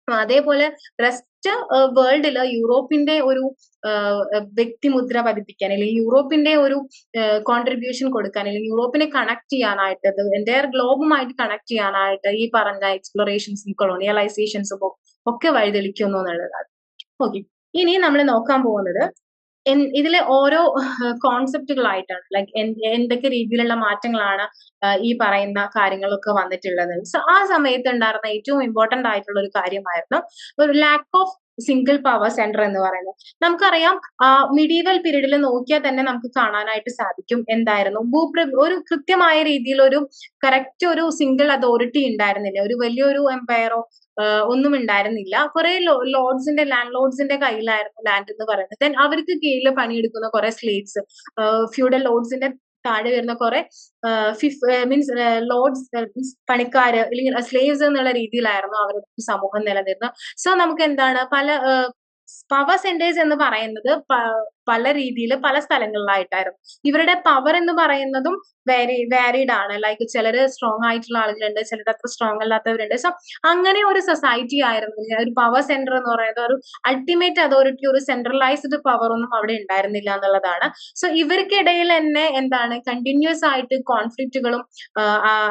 അതേപോലെ റെസ്റ്റ് വേൾഡില് യൂറോപ്പിന്റെ ഒരു വ്യക്തിമുദ്ര പതിപ്പിക്കാൻ അല്ലെങ്കിൽ യൂറോപ്പിന്റെ ഒരു കോൺട്രിബ്യൂഷൻ കൊടുക്കാൻ അല്ലെങ്കിൽ യൂറോപ്പിനെ കണക്ട് ചെയ്യാനായിട്ട് എൻറ്റയർ ഗ്ലോബുമായിട്ട് കണക്ട് ചെയ്യാനായിട്ട് ഈ പറഞ്ഞ എക്സ്പ്ലോറേഷൻസും കൊളോണിയലൈസേഷൻസും ഒക്കെ വഴിതെളിക്കുന്നു എന്നുള്ളതാണ്. ഓക്കെ, ഇനി നമ്മൾ നോക്കാൻ പോകുന്നത് ഇതിലെ ഓരോ കോൺസെപ്റ്റുകളായിട്ടാണ്. ലൈക്ക് എന്തൊക്കെ രീതിയിലുള്ള മാറ്റങ്ങളാണ് ഈ പറയുന്ന കാര്യങ്ങളൊക്കെ വന്നിട്ടുള്ളത്. സോ ആ സമയത്ത് ഉണ്ടായിരുന്ന ഏറ്റവും ഇമ്പോർട്ടന്റ് ആയിട്ടുള്ള ഒരു കാര്യമായിരുന്നു ഒരു lack of single power centre എന്ന് പറയുന്നത്. നമുക്കറിയാം മിഡീവൽ പീരീഡിൽ നോക്കിയാൽ തന്നെ നമുക്ക് കാണാനായിട്ട് സാധിക്കും എന്തായിരുന്നു ഒരു കൃത്യമായ രീതിയിൽ ഒരു കറക്റ്റ് ഒരു സിംഗിൾ അതോറിറ്റി ഉണ്ടായിരുന്നില്ല. ഒരു വലിയൊരു എംപയറോ ഒന്നും ഉണ്ടായിരുന്നില്ല. കുറെ ലാൻഡ് ലോർഡ്സിന്റെ കയ്യിലായിരുന്നു ലാൻഡ് എന്ന് പറയുന്നത്. ദെൻ അവർക്ക് കീഴിൽ പണിയെടുക്കുന്ന കുറെ സ്ലേവ്സ്, ഫ്യൂഡൽ ലോർഡ്സിന്റെ താഴെ വരുന്ന കുറെ മീൻസ് ലോർഡ്സ് പണിക്കാര് അല്ലെങ്കിൽ സ്ലേവ്സ് എന്നുള്ള രീതിയിലായിരുന്നു അവരുടെ സമൂഹം നിലനിരുന്നത്. സോ നമുക്ക് എന്താണ് പല പവർ സെന്റേഴ്സ് എന്ന് പറയുന്നത് പല രീതിയിൽ പല സ്ഥലങ്ങളിലായിട്ടായിരുന്നു. ഇവരുടെ പവർ എന്ന് പറയുന്നതും വാരിഡ് ആണ്. ലൈക്ക് ചിലര് സ്ട്രോങ് ആയിട്ടുള്ള ആളുകളുണ്ട്, ചിലർ അത്ര സ്ട്രോങ് അല്ലാത്തവരുണ്ട്. സോ അങ്ങനെ ഒരു സൊസൈറ്റി ആയിരുന്നു. ഒരു പവർ സെന്റർ എന്ന് പറയുന്നത് ഒരു അൾട്ടിമേറ്റ് അതോറിറ്റി, ഒരു സെൻട്രലൈസ്ഡ് പവർ ഒന്നും അവിടെ ഉണ്ടായിരുന്നില്ല എന്നുള്ളതാണ്. സോ ഇവർക്കിടയിൽ തന്നെ എന്താണ് കണ്ടിന്യൂസ് ആയിട്ട് കോൺഫ്ലിക്റ്റുകളും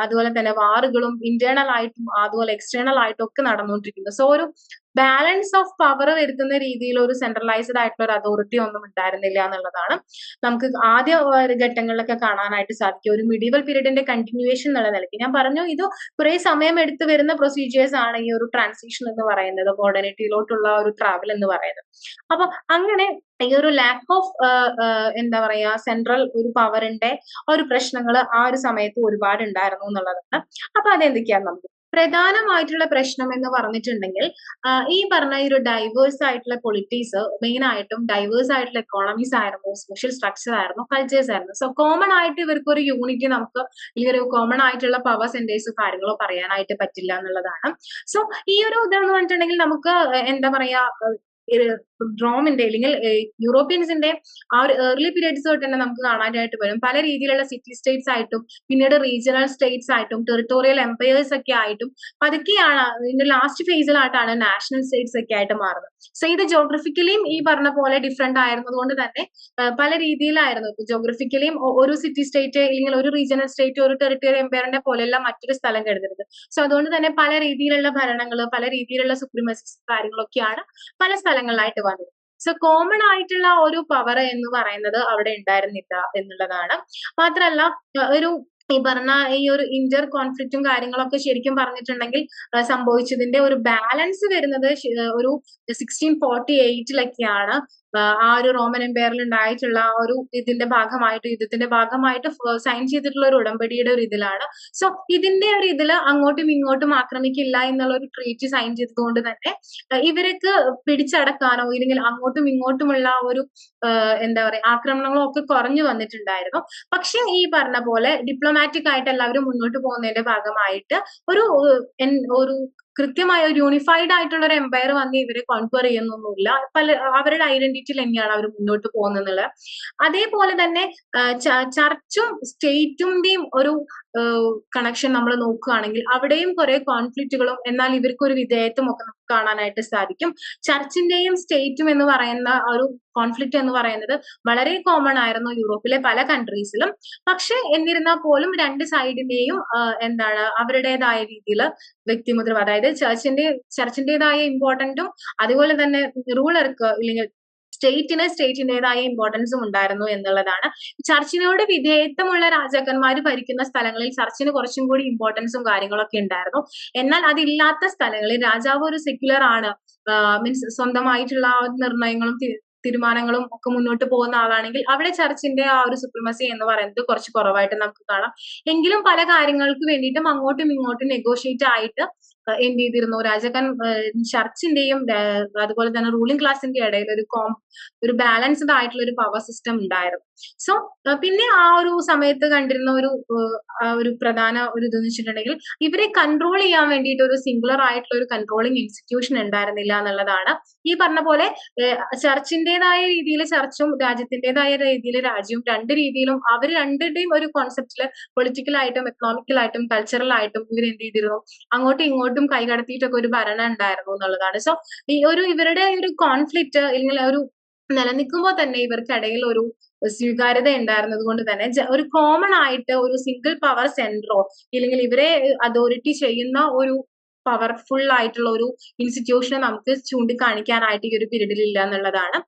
അതുപോലെ തന്നെ വാറുകളും ഇന്റേണൽ ആയിട്ടും അതുപോലെ എക്സ്റ്റേണൽ ആയിട്ടും ഒക്കെ നടന്നുകൊണ്ടിരിക്കുന്നു. സോ ഒരു ബാലൻസ് ഓഫ് പവർ വരുത്തുന്ന രീതിയിൽ ഒരു സെൻട്രലൈസ്ഡ് ആയിട്ടുള്ള ഒരു അതോറിറ്റി ഒന്നും ഉണ്ടായിരുന്നില്ല എന്നുള്ളതാണ് നമുക്ക് ആദ്യ ഘട്ടങ്ങളിലൊക്കെ കാണാനായിട്ട് സാധിക്കും. ഒരു മിഡീവൽ പീരീഡിന്റെ കണ്ടിന്യൂവേഷൻ എന്നുള്ള നിലയ്ക്ക് ഞാൻ പറഞ്ഞു ഇത് കുറെ സമയം എടുത്തു വരുന്ന പ്രൊസീജിയേഴ്സ് ആണ് ഈ ഒരു ട്രാൻസിഷൻ എന്ന് പറയുന്നത്, മോഡേണിറ്റിയിലോട്ടുള്ള ഒരു ട്രാവൽ എന്ന് പറയുന്നത്. അപ്പൊ അങ്ങനെ ഈ ഒരു ലാക്ക് ഓഫ് എന്താ പറയാ സെൻട്രൽ ഒരു പവറിന്റെ ഒരു പ്രശ്നങ്ങൾ ആ ഒരു സമയത്ത് ഒരുപാട് ഉണ്ടായിരുന്നു എന്നുള്ളതാണ്. അപ്പൊ അതെന്തൊക്കെയാണ് നമുക്ക് പ്രധാനമായിട്ടുള്ള പ്രശ്നം എന്ന് പറഞ്ഞിട്ടുണ്ടെങ്കിൽ ഈ പറഞ്ഞ ഈ ഒരു ഡൈവേഴ്സ് ആയിട്ടുള്ള പൊളിറ്റീസ് മെയിൻ ആയിട്ടും ഡൈവേഴ്സ് ആയിട്ടുള്ള എക്കോണമീസ് ആയിരുന്നു, സോഷ്യൽ സ്ട്രക്ചർ ആയിരുന്നു, കൾച്ചേഴ്സ് ആയിരുന്നു. സോ കോമൺ ആയിട്ട് ഇവർക്ക് ഒരു യൂണിറ്റി നമുക്ക് ഈ ഒരു കോമൺ ആയിട്ടുള്ള പവർ സെന്റേഴ്സ് കാര്യങ്ങളോ പറയാനായിട്ട് പറ്റില്ല എന്നുള്ളതാണ്. സോ ഈ ഒരു ഇതെന്ന് പറഞ്ഞിട്ടുണ്ടെങ്കിൽ നമുക്ക് എന്താ പറയാ റോമിന്റെ അല്ലെങ്കിൽ യൂറോപ്യൻസിന്റെ ആ ഒരു ഏർലി പീരീഡ്സ് തൊട്ട് തന്നെ നമുക്ക് കാണാനായിട്ട് വരും. പല രീതിയിലുള്ള സിറ്റി സ്റ്റേറ്റ്സ് ആയിട്ടും പിന്നീട് റീജിയണൽ സ്റ്റേറ്റ്സ് ആയിട്ടും ടെറിട്ടോറിയൽ എംപയേഴ്സ് ഒക്കെ ആയിട്ടും പതുക്കെയാണ് ഇതിന്റെ ലാസ്റ്റ് ഫേസിലായിട്ടാണ് നാഷണൽ സ്റ്റേറ്റ്സ് ഒക്കെ ആയിട്ട് മാറുന്നത്. സോ ഇത് ജോഗ്രഫിക്കലിയും ഈ പറഞ്ഞ പോലെ ഡിഫറെന്റ് ആയിരുന്നത് കൊണ്ട് തന്നെ പല രീതിയിലായിരുന്നു. ജോഗ്രഫിക്കലിയും ഒരു സിറ്റി സ്റ്റേറ്റ് അല്ലെങ്കിൽ ഒരു റീജിയണൽ സ്റ്റേറ്റ് ഒരു ടെറിട്ടോറിയൽ എംപയറിന്റെ പോലെയല്ല മറ്റൊരു സ്ഥലം കരുതരുത്. സോ അതുകൊണ്ട് തന്നെ പല രീതിയിലുള്ള ഭരണങ്ങൾ, പല രീതിയിലുള്ള സുപ്രീമസിസ് കാര്യങ്ങളൊക്കെയാണ് പല സ്ഥലങ്ങളിലായിട്ട് വന്നത്. സോ കോമൺ ആയിട്ടുള്ള ഒരു പവർ എന്ന് പറയുന്നത് അവിടെ ഉണ്ടായിരുന്നില്ല എന്നുള്ളതാണ്. മാത്രമല്ല ഒരു ഈ പറഞ്ഞ ഈ ഒരു ഇന്റർ കോൺഫ്ലിക്റ്റും കാര്യങ്ങളൊക്കെ ശരിക്കും പറഞ്ഞിട്ടുണ്ടെങ്കിൽ സംഭവിച്ചതിന്റെ ഒരു ബാലൻസ് വരുന്നത് ഒരു 1648-ലൊക്കെയാണ്. ആ ഒരു റോമൻ എംപയറിൽ ഉണ്ടായിട്ടുള്ള ആ ഒരു ഇതിന്റെ ഭാഗമായിട്ട് യുദ്ധത്തിന്റെ ഭാഗമായിട്ട് സൈൻ ചെയ്തിട്ടുള്ള ഒരു ഉടമ്പടിയുടെ ഒരു ഇതിലാണ്. സോ ഇതിന്റെ ഒരു ഇതില് അങ്ങോട്ടും ഇങ്ങോട്ടും ആക്രമിക്കില്ല എന്നുള്ള ഒരു ട്രീറ്റ് സൈൻ ചെയ്തതുകൊണ്ട് തന്നെ ഇവർക്ക് പിടിച്ചടക്കാനോ ഇല്ലെങ്കിൽ അങ്ങോട്ടും ഇങ്ങോട്ടുമുള്ള ഒരു എന്താ പറയാ ആക്രമണങ്ങളോ ഒക്കെ കുറഞ്ഞു വന്നിട്ടുണ്ടായിരുന്നു. പക്ഷെ ഈ പറഞ്ഞ പോലെ ഡിപ്ലോമാറ്റിക് ആയിട്ട് എല്ലാവരും മുന്നോട്ട് പോകുന്നതിന്റെ ഭാഗമായിട്ട് ഒരു ഒരു കൃത്യമായ ഒരു യൂണിഫൈഡ് ആയിട്ടുള്ള ഒരു എംപയർ വന്ന് ഇവരെ കോൺക്വർ ചെയ്യുന്നൊന്നുമില്ല. അവരുടെ ഐഡന്റിറ്റിയിൽ തന്നെയാണ് അവർ മുന്നോട്ട് പോകുന്നത്. അതേപോലെ തന്നെ ചർച്ചും സ്റ്റേറ്റിന്റെയും ഒരു കണക്ഷൻ നമ്മൾ നോക്കുകയാണെങ്കിൽ അവിടെയും കുറെ കോൺഫ്ലിക്റ്റുകളും എന്നാൽ ഇവർക്ക് ഒരു വിധേയത്വം ഒക്കെ നമുക്ക് കാണാനായിട്ട് സാധിക്കും. ചർച്ചിന്റെയും സ്റ്റേറ്റും എന്ന് പറയുന്ന ഒരു കോൺഫ്ലിക്റ്റ് എന്ന് പറയുന്നത് വളരെ കോമൺ ആയിരുന്നു യൂറോപ്പിലെ പല കൺട്രീസിലും. പക്ഷെ എന്നിരുന്നാൽ പോലും രണ്ട് സൈഡിന്റെയും എന്താണ് അവരുടേതായ രീതിയിൽ വ്യക്തിമുദ്ര, അതായത് ചർച്ചിന്റേതായ ഇമ്പോർട്ടന്റും അതുപോലെ തന്നെ റൂളർക്ക് ഇല്ലെങ്കിൽ സ്റ്റേറ്റിന്റേതായ ഇമ്പോർട്ടൻസും ഉണ്ടായിരുന്നു എന്നുള്ളതാണ്. ചർച്ചിനോട് വിധേയത്വമുള്ള രാജാക്കന്മാർ ഭരിക്കുന്ന സ്ഥലങ്ങളിൽ ചർച്ചിന് കുറച്ചും കൂടി ഇമ്പോർട്ടൻസും കാര്യങ്ങളൊക്കെ ഉണ്ടായിരുന്നു. എന്നാൽ അതില്ലാത്ത സ്ഥലങ്ങളിൽ രാജാവ് ഒരു സെക്യുലർ ആണ്, മീൻസ് സ്വന്തമായിട്ടുള്ള നിർണയങ്ങളും തീരുമാനങ്ങളും ഒക്കെ മുന്നോട്ട് പോകുന്ന ആളാണെങ്കിൽ അവിടെ ചർച്ചിന്റെ ആ ഒരു സുപ്രീമസി എന്ന് പറയുന്നത് കുറച്ച് കുറവായിട്ട് നമുക്ക് കാണാം. എങ്കിലും പല കാര്യങ്ങൾക്ക് വേണ്ടിയിട്ടും അങ്ങോട്ടും ഇങ്ങോട്ടും നെഗോഷിയേറ്റ് ആയിട്ട് എന്ത് ചെയ്തിരുന്നു ചർച്ചിന്റെയും അതുപോലെ തന്നെ റൂളിംഗ് ക്ലാസിന്റെ ഇടയിൽ ഒരു ബാലൻസ്ഡ് ആയിട്ടുള്ള ഒരു പവർ സിസ്റ്റം ഉണ്ടായിരുന്നു. സോ പിന്നെ ആ ഒരു സമയത്ത് കണ്ടിരുന്ന ഒരു പ്രധാന ഒരു ഇതെന്ന് വെച്ചിട്ടുണ്ടെങ്കിൽ ഇവരെ കൺട്രോൾ ചെയ്യാൻ വേണ്ടിയിട്ട് ഒരു സിംഗുലർ ആയിട്ടുള്ള ഒരു കൺട്രോളിംഗ് ഇൻസ്റ്റിറ്റ്യൂഷൻ ഉണ്ടായിരുന്നില്ല എന്നുള്ളതാണ്. ഈ പറഞ്ഞ പോലെ ചർച്ചിന്റേതായ രീതിയിൽ ചർച്ചും രാജ്യത്തിന്റേതായ രീതിയിൽ രാജ്യവും രണ്ട് രീതിയിലും അവർ രണ്ടിന്റെയും ഒരു കോൺസെപ്റ്റില് പൊളിറ്റിക്കലായിട്ടും എക്കണോമിക്കലായിട്ടും കൾച്ചറലായിട്ടും ഇവർ എന്ത് ചെയ്തിരുന്നു അങ്ങോട്ടും ഇങ്ങോട്ടും കൈകടത്തിയിട്ടൊക്കെ ഒരു ഭരണം ഉണ്ടായിരുന്നു എന്നുള്ളതാണ്. സോ ഇവരുടെ ഒരു കോൺഫ്ലിക്റ്റ് അല്ലെങ്കിൽ ഒരു നിലനിൽക്കുമ്പോൾ തന്നെ ഇവർക്കിടയിൽ ഒരു സ്വീകാര്യത ഉണ്ടായിരുന്നത് കൊണ്ട് തന്നെ ഒരു കോമൺ ആയിട്ട് ഒരു സിംഗിൾ പവർ സെന്ററോ ഇല്ലെങ്കിൽ ഇവരെ അതോറിറ്റി ചെയ്യുന്ന ഒരു പവർഫുൾ ആയിട്ടുള്ള ഒരു ഇൻസ്റ്റിറ്റ്യൂഷനെ നമുക്ക് ചൂണ്ടിക്കാണിക്കാനായിട്ട് ഈ ഒരു പീരീഡിൽ ഇല്ല എന്നുള്ളതാണ്.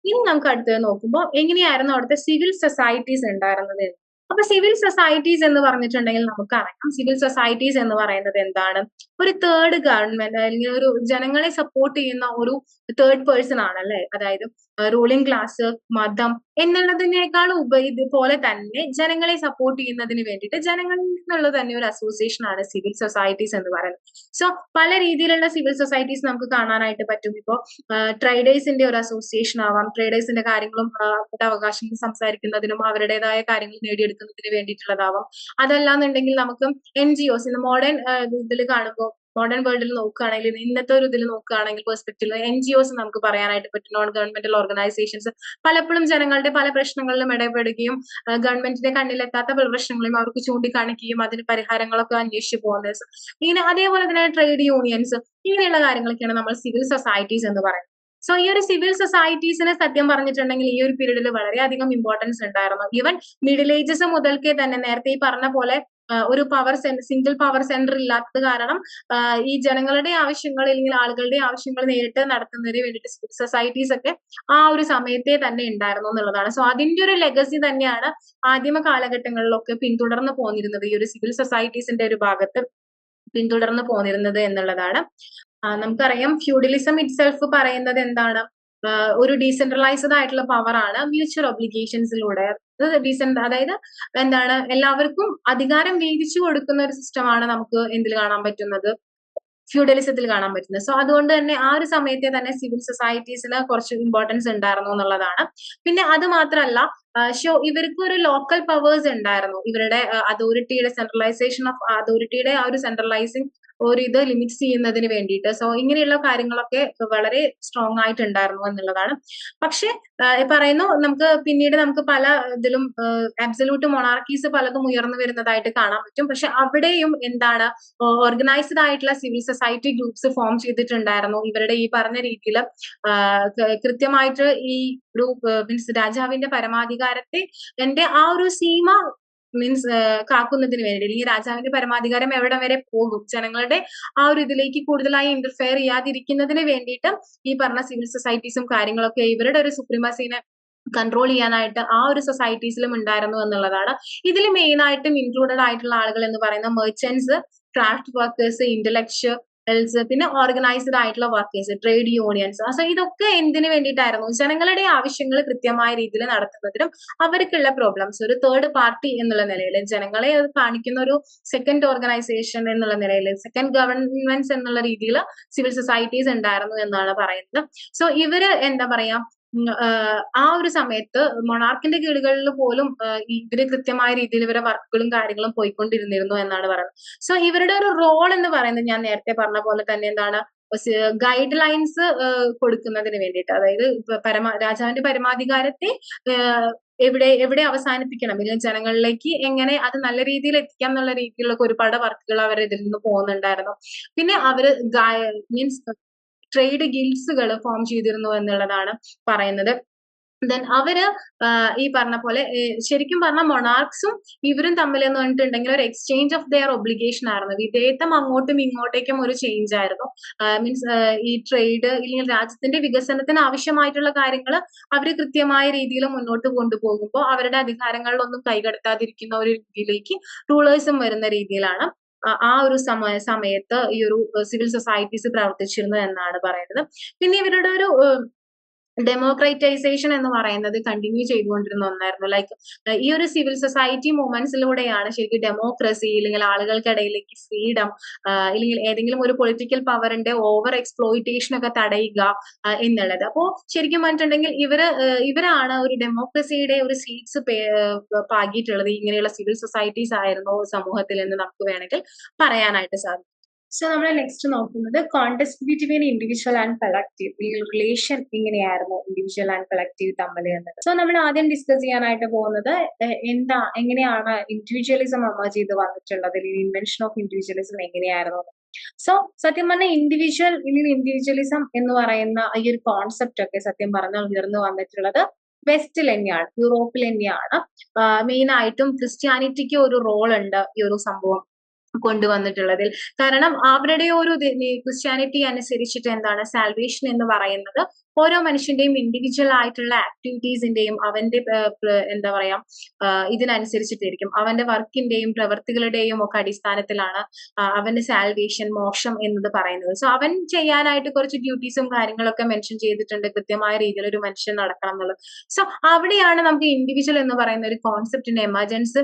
ഇനി നമുക്ക് അടുത്തത് നോക്കുമ്പോൾ എങ്ങനെയായിരുന്നു അവിടുത്തെ സിവിൽ സൊസൈറ്റീസ് ഉണ്ടായിരുന്നത്. അപ്പൊ സിവിൽ സൊസൈറ്റീസ് എന്ന് പറഞ്ഞിട്ടുണ്ടെങ്കിൽ നമുക്കറിയാം സിവിൽ സൊസൈറ്റീസ് എന്ന് പറയുന്നത് എന്താണ്, ഒരു തേർഡ് ഗവൺമെന്റ് അല്ലെങ്കിൽ ഒരു ജനങ്ങളെ സപ്പോർട്ട് ചെയ്യുന്ന ഒരു തേർഡ് പേഴ്സൺ ആണല്ലേ. അതായത് റൂളിംഗ് ക്ലാസ്, മതം എന്നുള്ളതിനേക്കാൾ ഇതുപോലെ തന്നെ ജനങ്ങളെ സപ്പോർട്ട് ചെയ്യുന്നതിന് വേണ്ടിയിട്ട് ജനങ്ങളിൽ നിന്നുള്ള തന്നെ ഒരു അസോസിയേഷൻ ആണ് സിവിൽ സൊസൈറ്റീസ് എന്ന് പറയുന്നത്. സോ പല രീതിയിലുള്ള സിവിൽ സൊസൈറ്റീസ് നമുക്ക് കാണാനായിട്ട് പറ്റും. ഇപ്പോ ട്രേഡേഴ്സിന്റെ ഒരു അസോസിയേഷൻ ആവാം, ട്രേഡേഴ്സിന്റെ കാര്യങ്ങളും അവരുടെ അവകാശങ്ങൾ സംസാരിക്കുന്നതിനും അവരുടേതായ കാര്യങ്ങൾ നേടിയെടുക്കുന്നതിന് വേണ്ടിയിട്ടുള്ളതാവാം. അതല്ലാന്നുണ്ടെങ്കിൽ നമുക്ക് NGOs ഇന്ന് മോഡേൺ ഇതിൽ കാണുമ്പോൾ മോഡേൺ വേൾഡിൽ നോക്കുകയാണെങ്കിൽ ഇന്നത്തെ ഒരു ഇതിൽ നോക്കുകയാണെങ്കിൽ പെർസ്പെക്റ്റീവിൽ NGOs നമുക്ക് പറയാനായിട്ട് പറ്റും. നോൺ ഗവൺമെന്റൽ ഓർഗനൈസേഷൻസ് പലപ്പോഴും ജനങ്ങളുടെ പല പ്രശ്നങ്ങളിലും ഇടപെടുകയും ഗവൺമെന്റിന്റെ കണ്ണിലെത്താത്ത പല പ്രശ്നങ്ങളെയും അവർക്ക് ചൂണ്ടിക്കാണിക്കുകയും അതിന് പരിഹാരങ്ങളൊക്കെ അന്വേഷിച്ചു പോകുന്നത്. ഇങ്ങനെ അതേപോലെ തന്നെ ട്രേഡ് യൂണിയൻസ് ഇങ്ങനെയുള്ള കാര്യങ്ങളൊക്കെയാണ് നമ്മൾ സിവിൽ സൊസൈറ്റീസ് എന്ന് പറയുന്നത്. സോ ഈ ഒരു സിവിൽ സൊസൈറ്റീസിനെ സത്യം പറഞ്ഞിട്ടുണ്ടെങ്കിൽ ഈ ഒരു പീരീഡിൽ വളരെയധികം ഇമ്പോർട്ടൻസ് ഉണ്ടായിരുന്നു. ഈവൻ മിഡിൽ ഏജസ് മുതൽക്കേ തന്നെ നേരത്തെ ഈ പറഞ്ഞ പോലെ ഒരു സിംഗിൾ പവർ സെന്റർ ഇല്ലാത്തത് കാരണം ഈ ജനങ്ങളുടെ ആവശ്യങ്ങൾ അല്ലെങ്കിൽ ആളുകളുടെ ആവശ്യങ്ങൾ നേരിട്ട് നടത്തുന്നതിന് വേണ്ടിയിട്ട് സിവിൽ സൊസൈറ്റീസ് ഒക്കെ ആ ഒരു സമയത്തെ തന്നെ ഉണ്ടായിരുന്നു എന്നുള്ളതാണ്. സോ അതിന്റെ ഒരു ലെഗസി തന്നെയാണ് ആദിമ കാലഘട്ടങ്ങളിലൊക്കെ പിന്തുടർന്ന് പോന്നിരുന്നത്, ഈ ഒരു സിവിൽ സൊസൈറ്റീസിന്റെ ഒരു ഭാഗത്ത് പിന്തുടർന്ന് പോന്നിരുന്നത് എന്നുള്ളതാണ്. നമുക്കറിയാം ഫ്യൂഡലിസം ഇറ്റ്സെൽഫ് പറയുന്നത് എന്താണ്, ഒരു ഡീസെൻട്രലൈസ്ഡ് ആയിട്ടുള്ള പവർ ആണ് മ്യൂച്വൽ ഒബ്ലിഗേഷൻസിലൂടെ. അതായത് എന്താണ് എല്ലാവർക്കും അധികാരം വീതിച്ചു കൊടുക്കുന്ന ഒരു സിസ്റ്റമാണ് നമുക്ക് എന്തിൽ കാണാൻ പറ്റുന്നത്, ഫ്യൂഡലിസത്തിൽ കാണാൻ പറ്റുന്നത്. സോ അതുകൊണ്ട് തന്നെ ആ ഒരു സമയത്തെ തന്നെ സിവിൽ സൊസൈറ്റീസിന് കുറച്ച് ഇമ്പോർട്ടൻസ് ഉണ്ടായിരുന്നു എന്നുള്ളതാണ്. പിന്നെ അത് മാത്രമല്ല ഇവർക്ക് ഒരു ലോക്കൽ പവേഴ്സ് ഉണ്ടായിരുന്നു. ഇവരുടെ അതോറിറ്റിയുടെ സെൻട്രലൈസേഷൻ ഓഫ് അതോറിറ്റിയുടെ ആ ഒരു സെൻട്രലൈസിങ് ഒരു ഇത് ലിമിറ്റ് ചെയ്യുന്നതിന് വേണ്ടിയിട്ട്. സോ ഇങ്ങനെയുള്ള കാര്യങ്ങളൊക്കെ വളരെ സ്ട്രോങ് ആയിട്ടുണ്ടായിരുന്നു എന്നുള്ളതാണ്. പക്ഷെ പറയുന്നു പിന്നീട് നമുക്ക് പല ഇതിലും അബ്സല്യൂട്ട് മൊണാർക്കീസ് പലതും ഉയർന്നു വരുന്നതായിട്ട് കാണാൻ പറ്റും. പക്ഷെ അവിടെയും എന്താണ് ഓർഗനൈസ്ഡ് ആയിട്ടുള്ള സിവിൽ സൊസൈറ്റി ഗ്രൂപ്പ്സ് ഫോം ചെയ്തിട്ടുണ്ടായിരുന്നു. ഇവരുടെ ഈ പറഞ്ഞ രീതിയിൽ കൃത്യമായിട്ട് ഈ ഒരു മീൻസ് രാജാവിന്റെ പരമാധികാരത്തെ ആ ഒരു സീമ കാക്കുന്നതിന് വേണ്ടി, അല്ലെങ്കിൽ രാജാവിന്റെ പരമാധികാരം എവിടെ വരെ പോകും, ജനങ്ങളുടെ ആ ഒരു ഇതിലേക്ക് കൂടുതലായി ഇന്റർഫെയർ ചെയ്യാതിരിക്കുന്നതിന് വേണ്ടിയിട്ട് ഈ പറഞ്ഞ സിവിൽ സൊസൈറ്റീസും കാര്യങ്ങളൊക്കെ ഇവരുടെ ഒരു സുപ്രീമസീനെ കൺട്രോൾ ചെയ്യാനായിട്ട് ആ ഒരു സൊസൈറ്റീസിലും ഉണ്ടായിരുന്നു എന്നുള്ളതാണ്. ഇതിൽ മെയിൻ ആയിട്ടും ഇൻക്ലൂഡഡ് ആയിട്ടുള്ള ആളുകൾ എന്ന് പറയുന്ന മെർച്ചന്റ്സ്, ക്രാഫ്റ്റ് വർക്കേഴ്സ്, ഇന്റലക്ച്വൽസ്, പിന്നെ ഓർഗനൈസ്ഡ് ആയിട്ടുള്ള വർക്കേഴ്സ്, ട്രേഡ് യൂണിയൻസ്. സോ ഇതൊക്കെ എന്തിനു വേണ്ടിയിട്ടായിരുന്നു? ജനങ്ങളുടെ ആവശ്യങ്ങൾ കൃത്യമായ രീതിയിൽ നടത്തുന്നതിനും അവർക്കുള്ള പ്രോബ്ലംസ് ഒരു തേർഡ് പാർട്ടി എന്നുള്ള നിലയിൽ ജനങ്ങളെ കാണിക്കുന്ന ഒരു സെക്കൻഡ് ഓർഗനൈസേഷൻ എന്നുള്ള നിലയിൽ, സെക്കൻഡ് ഗവൺമെന്റ്സ് എന്നുള്ള രീതിയിൽ സിവിൽ സൊസൈറ്റീസ് ഉണ്ടായിരുന്നു എന്നാണ് പറയുന്നത്. സോ ഇവര് എന്താ പറയാ, ആ ഒരു സമയത്ത് മൊണാർക്കിന്റെ കീഴുകളിൽ പോലും ഇവര് കൃത്യമായ രീതിയിൽ ഇവരുടെ വർക്കുകളും കാര്യങ്ങളും പോയിക്കൊണ്ടിരുന്നിരുന്നു എന്നാണ് പറയുന്നത്. സോ ഇവരുടെ ഒരു റോൾ എന്ന് പറയുന്നത് ഞാൻ നേരത്തെ പറഞ്ഞ പോലെ തന്നെ എന്താണ്, ഗൈഡ് ലൈൻസ് കൊടുക്കുന്നതിന് വേണ്ടിയിട്ട്, അതായത് രാജാവിന്റെ പരമാധികാരത്തെ എവിടെ എവിടെ അവസാനിപ്പിക്കണം, ഇല്ലെങ്കിൽ ജനങ്ങളിലേക്ക് എങ്ങനെ അത് നല്ല രീതിയിൽ എത്തിക്കാം എന്നുള്ള രീതിയിലുള്ള ഒരുപാട് വർക്കുകൾ അവർ ഇതിൽ നിന്ന് പോകുന്നുണ്ടായിരുന്നു. പിന്നെ അവര് മീൻസ് ട്രേഡ് ഗിൽഡ്സുകൾ ഫോം ചെയ്തിരുന്നു എന്നുള്ളതാണ് പറയുന്നത്. ദെൻ അവര് ഈ പറഞ്ഞ പോലെ ശരിക്കും പറഞ്ഞ മൊണാർക്സും ഇവരും തമ്മിൽ എന്ന് പറഞ്ഞിട്ടുണ്ടെങ്കിൽ ഒരു എക്സ്ചേഞ്ച് ഓഫ് ദെയർ ഒബ്ലിഗേഷൻ ആയിരുന്നു. വിധേയത്വം അങ്ങോട്ടും ഇങ്ങോട്ടേക്കും ഒരു ചേഞ്ച് ആയിരുന്നു. മീൻസ് ഈ ട്രേഡ് ഇല്ലെങ്കിൽ രാജ്യത്തിന്റെ വികസനത്തിന് ആവശ്യമായിട്ടുള്ള കാര്യങ്ങൾ അവര് കൃത്യമായ രീതിയിൽ മുന്നോട്ട് കൊണ്ടുപോകുമ്പോൾ അവരുടെ അധികാരങ്ങളിലൊന്നും കൈകടത്താതിരിക്കുന്ന ഒരു രീതിയിലേക്ക് റൂളേഴ്സും വരുന്ന രീതിയിലാണ് ആ ഒരു സമയത്ത് ഈ ഒരു സിവിൽ സൊസൈറ്റീസ് പ്രവർത്തിച്ചിരുന്നു എന്നാണ് പറയുന്നത്. പിന്നെ ഇവരുടെ ഒരു ഡെമോക്രൈറ്റൈസേഷൻ എന്ന് പറയുന്നത് കണ്ടിന്യൂ ചെയ്തുകൊണ്ടിരുന്ന ഒന്നായിരുന്നു. ലൈക്ക് ഈ ഒരു സിവിൽ സൊസൈറ്റി മൂവ്മെന്റ്സിലൂടെയാണ് ശരിക്കും ഡെമോക്രസി, അല്ലെങ്കിൽ ആളുകൾക്കിടയിലേക്ക് ഫ്രീഡം, ഇല്ലെങ്കിൽ ഏതെങ്കിലും ഒരു പൊളിറ്റിക്കൽ പവറിന്റെ ഓവർ എക്സ്പ്ലോയിറ്റേഷൻ ഒക്കെ തടയുക എന്നുള്ളത്. അപ്പോ ശരിക്കും പറഞ്ഞിട്ടുണ്ടെങ്കിൽ ഇവരാണ് ഒരു ഡെമോക്രസിയുടെ ഒരു സീഡ്സ് പാകിയിട്ടുള്ളത്. ഇങ്ങനെയുള്ള സിവിൽ സൊസൈറ്റീസ് ആയിരുന്നു സമൂഹത്തിൽ എന്ന് നമുക്ക് വേണമെങ്കിൽ പറയാനായിട്ട് സാധിക്കും. സോ നമ്മൾ നെക്സ്റ്റ് നോക്കുന്നത് context between individual and collective, ഈ റിലേഷൻ എങ്ങനെയായിരുന്നു ഇൻഡിവിജ്വൽ ആൻഡ് കളക്റ്റീവ് തമ്മിൽ എന്നത്. സോ നമ്മൾ ആദ്യം ഡിസ്കസ് ചെയ്യാനായിട്ട് പോകുന്നത് എങ്ങനെയാണ് ഇൻഡിവിജ്വലിസം എമർജ് ചെയ്ത് വന്നിട്ടുള്ളത്, ഇൻവെൻഷൻ ഓഫ് ഇൻഡിവിജ്വലിസം എങ്ങനെയായിരുന്നു. സോ സത്യം പറഞ്ഞാൽ ഇൻഡിവിജ്വലിസം എന്ന് പറയുന്ന ഈ ഒരു കോൺസെപ്റ്റ് ഒക്കെ സത്യം പറഞ്ഞാൽ ഉയർന്നു വന്നിട്ടുള്ളത് വെസ്റ്റിൽ തന്നെയാണ്, യൂറോപ്പിൽ തന്നെയാണ്. മെയിൻ ആയിട്ടും ക്രിസ്ത്യാനിറ്റിക്ക് ഒരു റോൾ ഉണ്ട് ഈ ഒരു സംഭവം കൊണ്ടുവന്നിട്ടുള്ളതിൽ. കാരണം അവരുടെ ഒരു ക്രിസ്ത്യാനിറ്റി അനുസരിച്ചിട്ട് എന്താണ് സാൽവേഷൻ എന്ന് പറയുന്നത് ഓരോ മനുഷ്യന്റെയും ഇൻഡിവിജ്വൽ ആയിട്ടുള്ള ആക്ടിവിറ്റീസിന്റെയും അവന്റെ എന്താ പറയാ ഇതിനനുസരിച്ചിട്ടായിരിക്കും, അവന്റെ വർക്കിന്റെയും പ്രവർത്തികളുടെയും ഒക്കെ അടിസ്ഥാനത്തിലാണ് അവന്റെ സാൽവേഷൻ, മോക്ഷം എന്നത് പറയുന്നത്. സോ അവൻ ചെയ്യാനായിട്ട് കുറച്ച് ഡ്യൂട്ടീസും കാര്യങ്ങളൊക്കെ മെൻഷൻ ചെയ്തിട്ടുണ്ട്, കൃത്യമായ രീതിയിൽ ഒരു മനുഷ്യൻ നടക്കണം എന്നുള്ളത്. സോ അവിടെയാണ് നമുക്ക് ഇൻഡിവിജ്വൽ എന്ന് പറയുന്ന ഒരു കോൺസെപ്റ്റിന്റെ എമർജൻസ്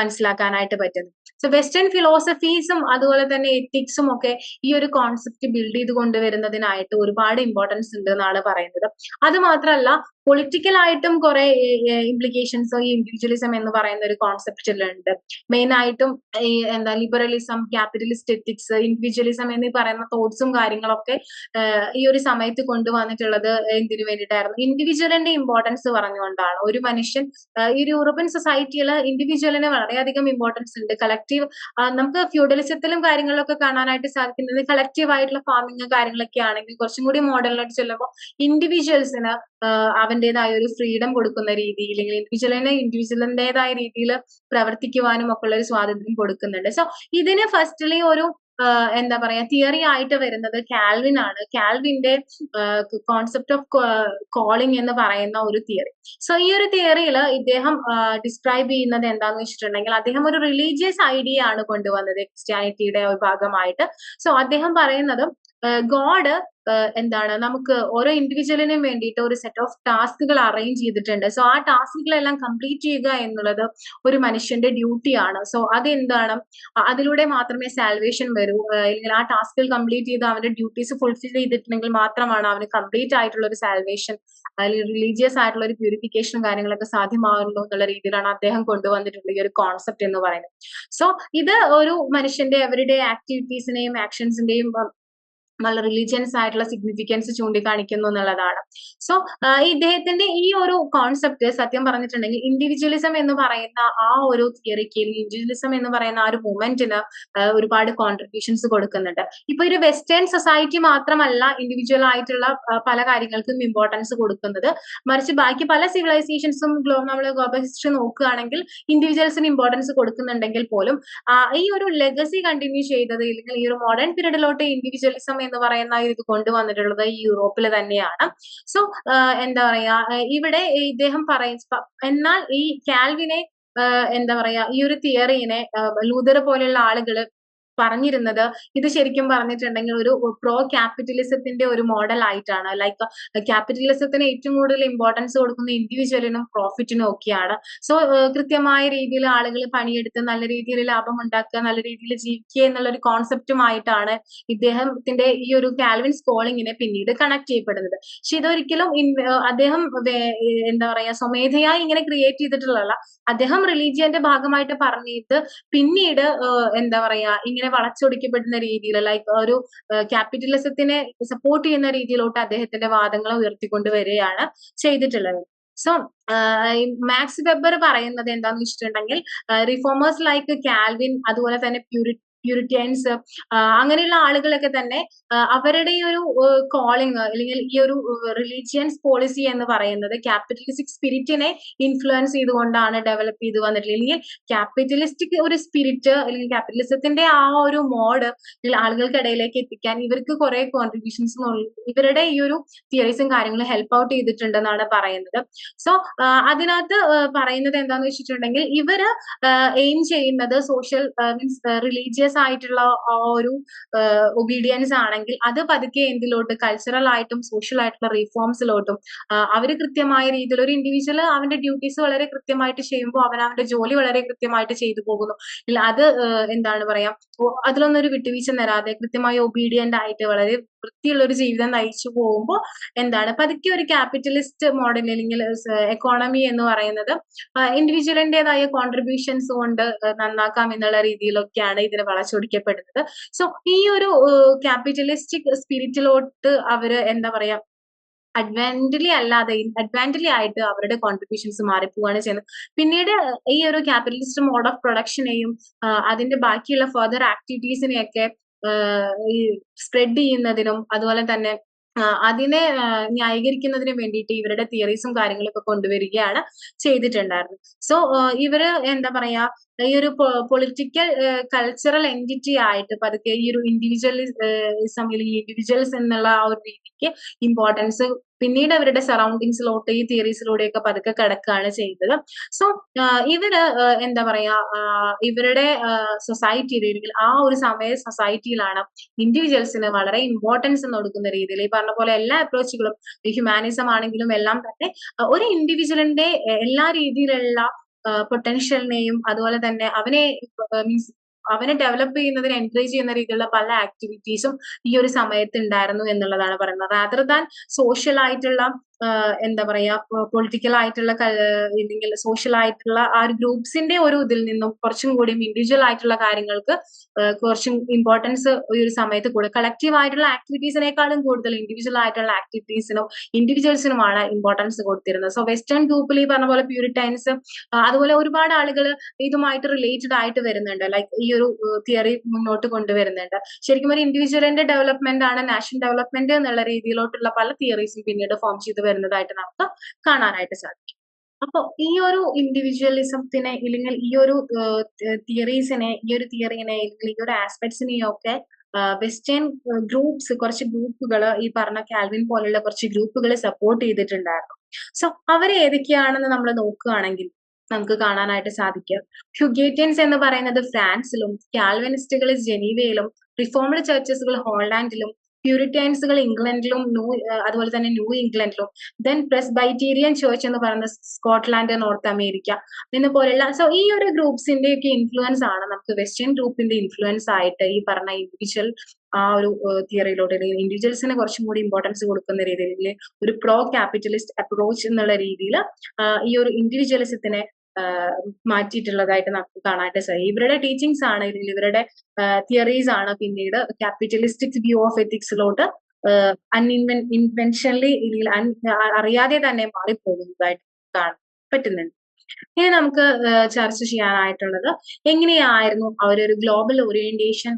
മനസ്സിലാക്കാനായിട്ട് പറ്റുന്നത്. സോ വെസ്റ്റേൺ ഫിലോസഫീസും അതുപോലെ തന്നെ എത്തിക്സും ഒക്കെ ഈ ഒരു കോൺസെപ്റ്റ് ബിൽഡ് ചെയ്ത് കൊണ്ടുവരുന്നതിനായിട്ട് ഒരുപാട് ഇമ്പോർട്ടൻസ് ഉണ്ട് എന്നാണ് പറയുന്നത്. അത് മാത്രമല്ല പൊളിറ്റിക്കൽ ആയിട്ടും കുറെ ഇംപ്ലിക്കേഷൻസ് ഈ ഇൻഡിവിജ്വലിസം എന്ന് പറയുന്ന ഒരു കോൺസെപ്റ്റിലുണ്ട്. മെയിൻ ആയിട്ടും ഈ ലിബറലിസം, ക്യാപിറ്റലിസ്റ്റ് എത്തിക്സ്, ഇൻഡിവിജ്വലിസം എന്നീ പറയുന്ന തോട്ട്സും കാര്യങ്ങളൊക്കെ ഈ ഒരു സമയത്ത് കൊണ്ടുവന്നിട്ടുള്ളത് എന്തിനു വേണ്ടിയിട്ടായിരുന്നു, ഇൻഡിവിജ്വലിന്റെ ഇമ്പോർട്ടൻസ് പറഞ്ഞുകൊണ്ടാണ്. ഒരു മനുഷ്യൻ ഈ യൂറോപ്യൻ സൊസൈറ്റിയിൽ ഇൻഡിവിജ്വലിന് വളരെയധികം ഇമ്പോർട്ടൻസ് ഉണ്ട്. കളക്റ്റീവ് നമുക്ക് ഫ്യൂഡലിസത്തിലും കാര്യങ്ങളിലൊക്കെ കാണാനായിട്ട് സാധിക്കുന്നത് കളക്റ്റീവ് ആയിട്ടുള്ള ഫാമിംഗ് കാര്യങ്ങളൊക്കെ ആണെങ്കിൽ കുറച്ചും കൂടി മോഡലിലോട്ട് ചെല്ലുമ്പോൾ ഇൻഡിവിജ്വൽസിന് അവന്റേതായ ഒരു ഫ്രീഡം കൊടുക്കുന്ന രീതി, അല്ലെങ്കിൽ ഇൻഡിവിജ്വലിന്റേതായ രീതിയിൽ പ്രവർത്തിക്കുവാനും ഒക്കെ ഉള്ള ഒരു സ്വാതന്ത്ര്യം കൊടുക്കുന്നുണ്ട്. സോ ഇതിന് ഫസ്റ്റ്ലി ഒരു എന്താ പറയാ തിയറി ആയിട്ട് വരുന്നത് കാൽവിൻ ആണ്. കാൽവിന്റെ കോൺസെപ്റ്റ് ഓഫ് കോളിംഗ് എന്ന് പറയുന്ന ഒരു തിയറി. സോ ഈ ഒരു തിയറിയിൽ ഇദ്ദേഹം ഡിസ്ക്രൈബ് ചെയ്യുന്നത് എന്താന്ന് വെച്ചിട്ടുണ്ടെങ്കിൽ അദ്ദേഹം ഒരു റിലീജിയസ് ഐഡിയ ആണ് കൊണ്ടുവന്നത് ക്രിസ്ത്യാനിറ്റിയുടെ ഭാഗമായിട്ട്. സോ അദ്ദേഹം പറയുന്നത് ഗോഡ് എന്താണ് നമുക്ക് ഓരോ ഇൻഡിവിജ്വലിനും വേണ്ടിയിട്ട് ഒരു സെറ്റ് ഓഫ് ടാസ്കുകൾ അറേഞ്ച് ചെയ്തിട്ടുണ്ട്. സോ ആ ടാസ്കുകളെല്ലാം കംപ്ലീറ്റ് ചെയ്യുക എന്നുള്ളത് ഒരു മനുഷ്യന്റെ ഡ്യൂട്ടിയാണ്. സോ അതെന്താണ്, അതിലൂടെ മാത്രമേ സാൽവേഷൻ വരൂ, അല്ലെങ്കിൽ ആ ടാസ്കുകൾ കംപ്ലീറ്റ് ചെയ്ത് അവന്റെ ഡ്യൂട്ടീസ് ഫുൾഫിൽ ചെയ്തിട്ടുണ്ടെങ്കിൽ മാത്രമാണ് അവന് കംപ്ലീറ്റ് ആയിട്ടുള്ള ഒരു സാൽവേഷൻ അല്ലെങ്കിൽ റിലീജിയസ് ആയിട്ടുള്ള ഒരു പ്യൂരിഫിക്കേഷനും കാര്യങ്ങളൊക്കെ സാധ്യമാകുന്നു എന്നുള്ള രീതിയിലാണ് അദ്ദേഹം കൊണ്ടുവന്നിട്ടുള്ള ഈ ഒരു കോൺസെപ്റ്റ് എന്ന് പറയുന്നത്. സോ ഇത് ഒരു മനുഷ്യന്റെ എവരിഡേ ആക്ടിവിറ്റീസിനെയും ആക്ഷൻസിന്റെയും നല്ല റിലീജിയൻസ് ആയിട്ടുള്ള സിഗ്നിഫിക്കൻസ് ചൂണ്ടിക്കാണിക്കുന്നു എന്നുള്ളതാണ്. സോ ഇദ്ദേഹത്തിന്റെ ഈ ഒരു കോൺസെപ്റ്റ് സത്യം പറഞ്ഞിട്ടുണ്ടെങ്കിൽ ഇൻഡിവിജ്വലിസം എന്ന് പറയുന്ന ആ ഒരു തിയറിക്ക്, ഇൻഡിവിജ്വലിസം എന്ന് പറയുന്ന ആ ഒരു മൂവ്മെന്റിന് ഒരുപാട് കോൺട്രിബ്യൂഷൻസ് കൊടുക്കുന്നുണ്ട്. ഇപ്പൊ ഒരു വെസ്റ്റേൺ സൊസൈറ്റി മാത്രമല്ല ഇൻഡിവിജ്വൽ ആയിട്ടുള്ള പല കാര്യങ്ങൾക്കും ഇമ്പോർട്ടൻസ് കൊടുക്കുന്നത്, മറിച്ച് ബാക്കി പല സിവിലൈസേഷൻസും നമ്മൾ ഗ്ലോബൽ ഹിസ്റ്ററി നോക്കുകയാണെങ്കിൽ ഇൻഡിവിജ്വൽസിന് ഇമ്പോർട്ടൻസ് കൊടുക്കുന്നുണ്ടെങ്കിൽ പോലും ഈ ഒരു ലെഗസി കണ്ടിന്യൂ ചെയ്തത്, അല്ലെങ്കിൽ ഈ ഒരു മോഡേൺ പീരീഡിലോട്ട് ഇൻഡിവിജ്വലിസം എന്ന് എന്ന് പറയുന്ന ഇത് കൊണ്ടുവന്നിട്ടുള്ളത് ഈ യൂറോപ്പിൽ തന്നെയാണ്. സോ എന്താ പറയാ ഇവിടെ ഇദ്ദേഹം എന്നാൽ ഈ കാൽവിനെ എന്താ പറയാ ഈ ഒരു തിയറീനെ ലൂതർ പോലെയുള്ള ആളുകള് പറഞ്ഞിരുന്നത് ഇത് ശരിക്കും പറഞ്ഞിട്ടുണ്ടെങ്കിൽ ഒരു പ്രോ ക്യാപിറ്റലിസത്തിന്റെ ഒരു മോഡൽ ആയിട്ടാണ്. ലൈക്ക് ക്യാപിറ്റലിസത്തിന് ഏറ്റവും കൂടുതൽ ഇമ്പോർട്ടൻസ് കൊടുക്കുന്ന ഇൻഡിവിജ്വലിനും പ്രോഫിറ്റിനും ഒക്കെയാണ്. സോ കൃത്യമായ രീതിയിൽ ആളുകൾ പണിയെടുത്ത് നല്ല രീതിയിൽ ലാഭം ഉണ്ടാക്കുക, നല്ല രീതിയിൽ ജീവിക്കുക എന്നുള്ള ഒരു കോൺസെപ്റ്റുമായിട്ടാണ് ഇദ്ദേഹത്തിന്റെ ഈ ഒരു കാൽവിൻ സ്കോളിങ്ങിനെ പിന്നീട് കണക്ട് ചെയ്യപ്പെടുന്നത്. പക്ഷെ ഇതൊരിക്കലും അദ്ദേഹം എന്താ പറയാ സ്വമേധയായി ഇങ്ങനെ ക്രിയേറ്റ് ചെയ്തിട്ടുള്ളതല്ല. അദ്ദേഹം റിലീജിയന്റെ ഭാഗമായിട്ട് പറഞ്ഞിട്ട് പിന്നീട് എന്താ പറയാ ഇങ്ങനെ വളച്ചൊടിക്കപ്പെടുന്ന രീതിയിൽ ലൈക്ക് ഒരു ക്യാപിറ്റലിസത്തിനെ സപ്പോർട്ട് ചെയ്യുന്ന രീതിയിലോട്ട് അദ്ദേഹത്തിന്റെ വാദങ്ങൾ ഉയർത്തിക്കൊണ്ട് വരികയാണ് ചെയ്തിട്ടുള്ളത്. സോ മാക്സ് വെബർ പറയുന്നത് എന്താന്ന് വെച്ചിട്ടുണ്ടെങ്കിൽ റിഫോമേഴ്സ് ലൈക്ക് കാൽവിൻ അതുപോലെ തന്നെ പ്യൂരിറ്റൻസ് അങ്ങനെയുള്ള ആളുകളൊക്കെ തന്നെ അവരുടെ ഈ ഒരു കോളിംഗ് അല്ലെങ്കിൽ ഈ ഒരു റിലീജിയൻസ് പോളിസി എന്ന് പറയുന്നത് ക്യാപിറ്റലിസ്റ്റിക് സ്പിരിറ്റിനെ ഇൻഫ്ലുവൻസ് ചെയ്തുകൊണ്ടാണ് ഡെവലപ്പ് ചെയ്ത് വന്നിട്ടുള്ളത്. അല്ലെങ്കിൽ ക്യാപിറ്റലിസ്റ്റിക് ഒരു സ്പിരിറ്റ് അല്ലെങ്കിൽ ക്യാപിറ്റലിസത്തിന്റെ ആ ഒരു മോഡ് ആളുകൾക്കിടയിലേക്ക് എത്തിക്കാൻ ഇവർക്ക് കുറെ കോൺട്രിബ്യൂഷൻസ് ഇവരുടെ ഈ ഒരു തിയറീസും കാര്യങ്ങളും ഹെൽപ്പ് ഔട്ട് ചെയ്തിട്ടുണ്ടെന്നാണ് പറയുന്നത്. സോ അതിനകത്ത് പറയുന്നത് എന്താന്ന് വെച്ചിട്ടുണ്ടെങ്കിൽ ഇവര് എയിം ചെയ്യുന്നത് സോഷ്യൽ മീൻസ് റിലീജിയസ് ആയിട്ടുള്ള ആ ഒരു ഒബീഡിയൻസ് ആണെങ്കിൽ അത് പതുക്കെ എന്തിലോട്ട് കൾച്ചറൽ ആയിട്ടും സോഷ്യൽ ആയിട്ടുള്ള റീഫോംസിലോട്ടും അവര് കൃത്യമായ രീതിയിൽ ഒരു ഇൻഡിവിജ്വൽ അവന്റെ ഡ്യൂട്ടീസ് വളരെ കൃത്യമായിട്ട് ചെയ്യുമ്പോൾ അവൻ അവന്റെ ജോലി വളരെ കൃത്യമായിട്ട് ചെയ്തു പോകുന്നു. ഇല്ല അത് എന്താണ് പറയാ അതിലൊന്നും ഒരു വിട്ടുവീഴ്ച തരാതെ കൃത്യമായി ഒബീഡിയന്റ് ആയിട്ട് വളരെ വൃത്തിയുള്ള ഒരു ജീവിതം നയിച്ചു പോകുമ്പോൾ എന്താണ് പതുക്കെ ഒരു ക്യാപിറ്റലിസ്റ്റ് മോഡൽ അല്ലെങ്കിൽ എക്കോണമി എന്ന് പറയുന്നത് ഇൻഡിവിജ്വലിന്റേതായ കോൺട്രിബ്യൂഷൻസ് കൊണ്ട് നന്നാക്കാം എന്നുള്ള രീതിയിലൊക്കെയാണ് ഇതിന് വളച്ചൊടിക്കപ്പെടുന്നത്. സോ ഈ ഒരു ക്യാപിറ്റലിസ്റ്റിക് സ്പിരിറ്റിലോട്ട് അവര് എന്താ പറയാ അഡ്വാൻറ്റലി ആയിട്ട് അവരുടെ കോൺട്രിബ്യൂഷൻസ് മാറിപ്പോവാണ് ചെയ്യുന്നത്. പിന്നീട് ഈ ഒരു ക്യാപിറ്റലിസ്റ്റ് മോഡ് ഓഫ് പ്രൊഡക്ഷനെയും അതിന്റെ ബാക്കിയുള്ള ഫർദർ ആക്ടിവിറ്റീസിനെയൊക്കെ ഈ സ്പ്രെഡ് ചെയ്യുന്നതിനും അതുപോലെ തന്നെ അതിനെ ന്യായീകരിക്കുന്നതിന് വേണ്ടിയിട്ട് ഇവരുടെ തിയറീസും കാര്യങ്ങളൊക്കെ കൊണ്ടുവരികയാണ് ചെയ്തിട്ടുണ്ടായിരുന്നത്. സോ ഇവര് എന്താ പറയാ ഈ ഒരു പൊളിറ്റിക്കൽ കൾച്ചറൽ എൻറ്റിറ്റി ആയിട്ട് പതുക്കെ ഈ ഒരു ഇൻഡിവിജ്വലിസം അല്ലെങ്കിൽ ഇൻഡിവിജ്വൽസ് എന്നുള്ള ആ ഒരു രീതിക്ക് ഇമ്പോർട്ടൻസ് പിന്നീട് അവരുടെ സറൗണ്ടിങ്സിലോട്ട് ഈ തിയറീസിലൂടെയൊക്കെ പതുക്കെ കിടക്കുകയാണ് ചെയ്തത്. സോ ഇവര് എന്താ പറയാ ഇവരുടെ സൊസൈറ്റിയിൽ അല്ലെങ്കിൽ ആ ഒരു സമയ സൊസൈറ്റിയിലാണ് ഇൻഡിവിജ്വൽസിന് വളരെ ഇമ്പോർട്ടൻസ് കൊടുക്കുന്ന രീതിയിൽ ഈ പറഞ്ഞ പോലെ എല്ലാ അപ്രോച്ചുകളും ഹ്യൂമാനിസം ആണെങ്കിലും എല്ലാം തന്നെ ഒരു ഇൻഡിവിജ്വലിന്റെ എല്ലാ രീതിയിലുള്ള പൊട്ടൻഷ്യലിനെയും അതുപോലെ തന്നെ മീൻസ് അവനെ ഡെവലപ്പ് ചെയ്യുന്നതിന് എൻകറേജ് ചെയ്യുന്ന രീതിയിലുള്ള പല ആക്ടിവിറ്റീസും ഈ ഒരു സമയത്ത് ഉണ്ടായിരുന്നു എന്നുള്ളതാണ് പറയുന്നത്. റാദർ ദാൻ സോഷ്യൽ ആയിട്ടുള്ള എന്താ പറയാ പൊളിറ്റിക്കൽ ആയിട്ടുള്ള അല്ലെങ്കിൽ സോഷ്യൽ ആയിട്ടുള്ള ആ ഒരു ഗ്രൂപ്പ്സിന്റെ ഒരു ഇതിൽ നിന്നും കുറച്ചും കൂടി ഇൻഡിവിജ്വൽ ആയിട്ടുള്ള കാര്യങ്ങൾക്ക് കുറച്ചും ഇമ്പോർട്ടൻസ് ഈ ഒരു സമയത്ത് കൂടുതൽ കളക്റ്റീവ് ആയിട്ടുള്ള ആക്ടിവിറ്റീസിനേക്കാളും കൂടുതൽ ഇൻഡിവിജ്വൽ ആയിട്ടുള്ള ആക്ടിവിറ്റീസിനും ഇൻഡിവിജ്വൽസിനുമാണ് ഇമ്പോർട്ടൻസ് കൊടുത്തിരുന്നത്. സോ വെസ്റ്റേൺ ഗ്രൂപ്പിൽ ഈ പറഞ്ഞ പോലെ പ്യൂരിറ്റൈൻസ് അതുപോലെ ഒരുപാട് ആളുകൾ ഇതുമായിട്ട് റിലേറ്റഡ് ആയിട്ട് വരുന്നുണ്ട്. ലൈക്ക് ഈ ഒരു തിയറി മുന്നോട്ട് കൊണ്ടുവരുന്നുണ്ട്. ശരിക്കും ഒരു ഇൻഡിവിജ്വലിന്റെ ഡെവലപ്മെന്റ് ആണ് നാഷണൽ ഡെവലപ്മെന്റ് എന്നുള്ള രീതിയിലോട്ടുള്ള പല തിയറീസും പിന്നീട് ഫോം ചെയ്ത് വരുന്നതായിട്ട് നമുക്ക് കാണാനായിട്ട് സാധിക്കും. അപ്പൊ ഈ ഒരു ഇൻഡിവിജ്വലിസത്തിനെ ഇല്ലെങ്കിൽ ഈ ഒരു തിയറീസിനെ ഈ ഒരു തിയറിനെ അല്ലെങ്കിൽ ഈ ഒരു ആസ്പെക്ട്സിനെയും ഒക്കെ വെസ്റ്റേൺ കുറച്ച് ഗ്രൂപ്പുകൾ ഈ പറഞ്ഞ കാൽവിൻ പോലുള്ള കുറച്ച് ഗ്രൂപ്പുകൾ സപ്പോർട്ട് ചെയ്തിട്ടുണ്ടായിരുന്നു. സോ അവരെ ഏതൊക്കെയാണെന്ന് നമ്മൾ നോക്കുകയാണെങ്കിൽ നമുക്ക് കാണാനായിട്ട് സാധിക്കും. ഹ്യൂഗേറ്റിയൻസ് എന്ന് പറയുന്നത് ഫ്രാൻസിലും കാൽവിനിസ്റ്റുകൾ ജനീവയിലും റിഫോംഡ് ചർച്ചസുകൾ ഹോളണ്ടിലും പ്യൂരിറ്റൈൻസുകൾ ഇംഗ്ലണ്ടിലും അതുപോലെ തന്നെ ന്യൂ ഇംഗ്ലണ്ടിലും ദെൻ പ്രസ്ബൈറ്റീരിയൻ ചേർച്ച് എന്ന് പറയുന്നത് സ്കോട്ട്ലാൻഡ് നോർത്ത് അമേരിക്ക എന്ന പോലെയുള്ള സോ ഈ ഒരു ഗ്രൂപ്പ്സിന്റെ ഒക്കെ ഇൻഫ്ലുവൻസ് ആണ് നമുക്ക് വെസ്റ്റേൺ ഗ്രൂപ്പിന്റെ ഇൻഫ്ലുവൻസ് ആയിട്ട് ഈ പറഞ്ഞ ഇൻഡിവിജ്വൽ ആ ഒരു തിയറിയിലോട്ട് അല്ലെങ്കിൽ ഇൻഡിവിജ്വൽസിന് കുറച്ചും കൂടി ഇമ്പോർട്ടൻസ് കൊടുക്കുന്ന രീതിയിൽ ഒരു പ്രോ ക്യാപിറ്റലിസ്റ്റ് അപ്രോച്ച് എന്നുള്ള രീതിയിൽ ഈ ഒരു ഇൻഡിവിജ്വലിസത്തിനെ മാറ്റിയിട്ടുള്ളതായിട്ട് നമുക്ക് കാണാനായിട്ട് സാധിക്കും. ഇവരുടെ ടീച്ചിങ്സ് ആണ് ഇവരുടെ തിയറീസ് ആണ് പിന്നീട് ക്യാപിറ്റലിസ്റ്റിക് വ്യൂ ഓഫ് എത്തിക്സിലോട്ട് ഇൻവെൻഷനലി അറിയാതെ തന്നെ മാറിപ്പോകുന്നതായിട്ട് കാണാൻ പറ്റുന്നുണ്ട്. ഇനി നമുക്ക് ചർച്ച ചെയ്യാനായിട്ടുള്ളത് എങ്ങനെയായിരുന്നു അവരൊരു ഗ്ലോബൽ ഓറിയന്റേഷൻ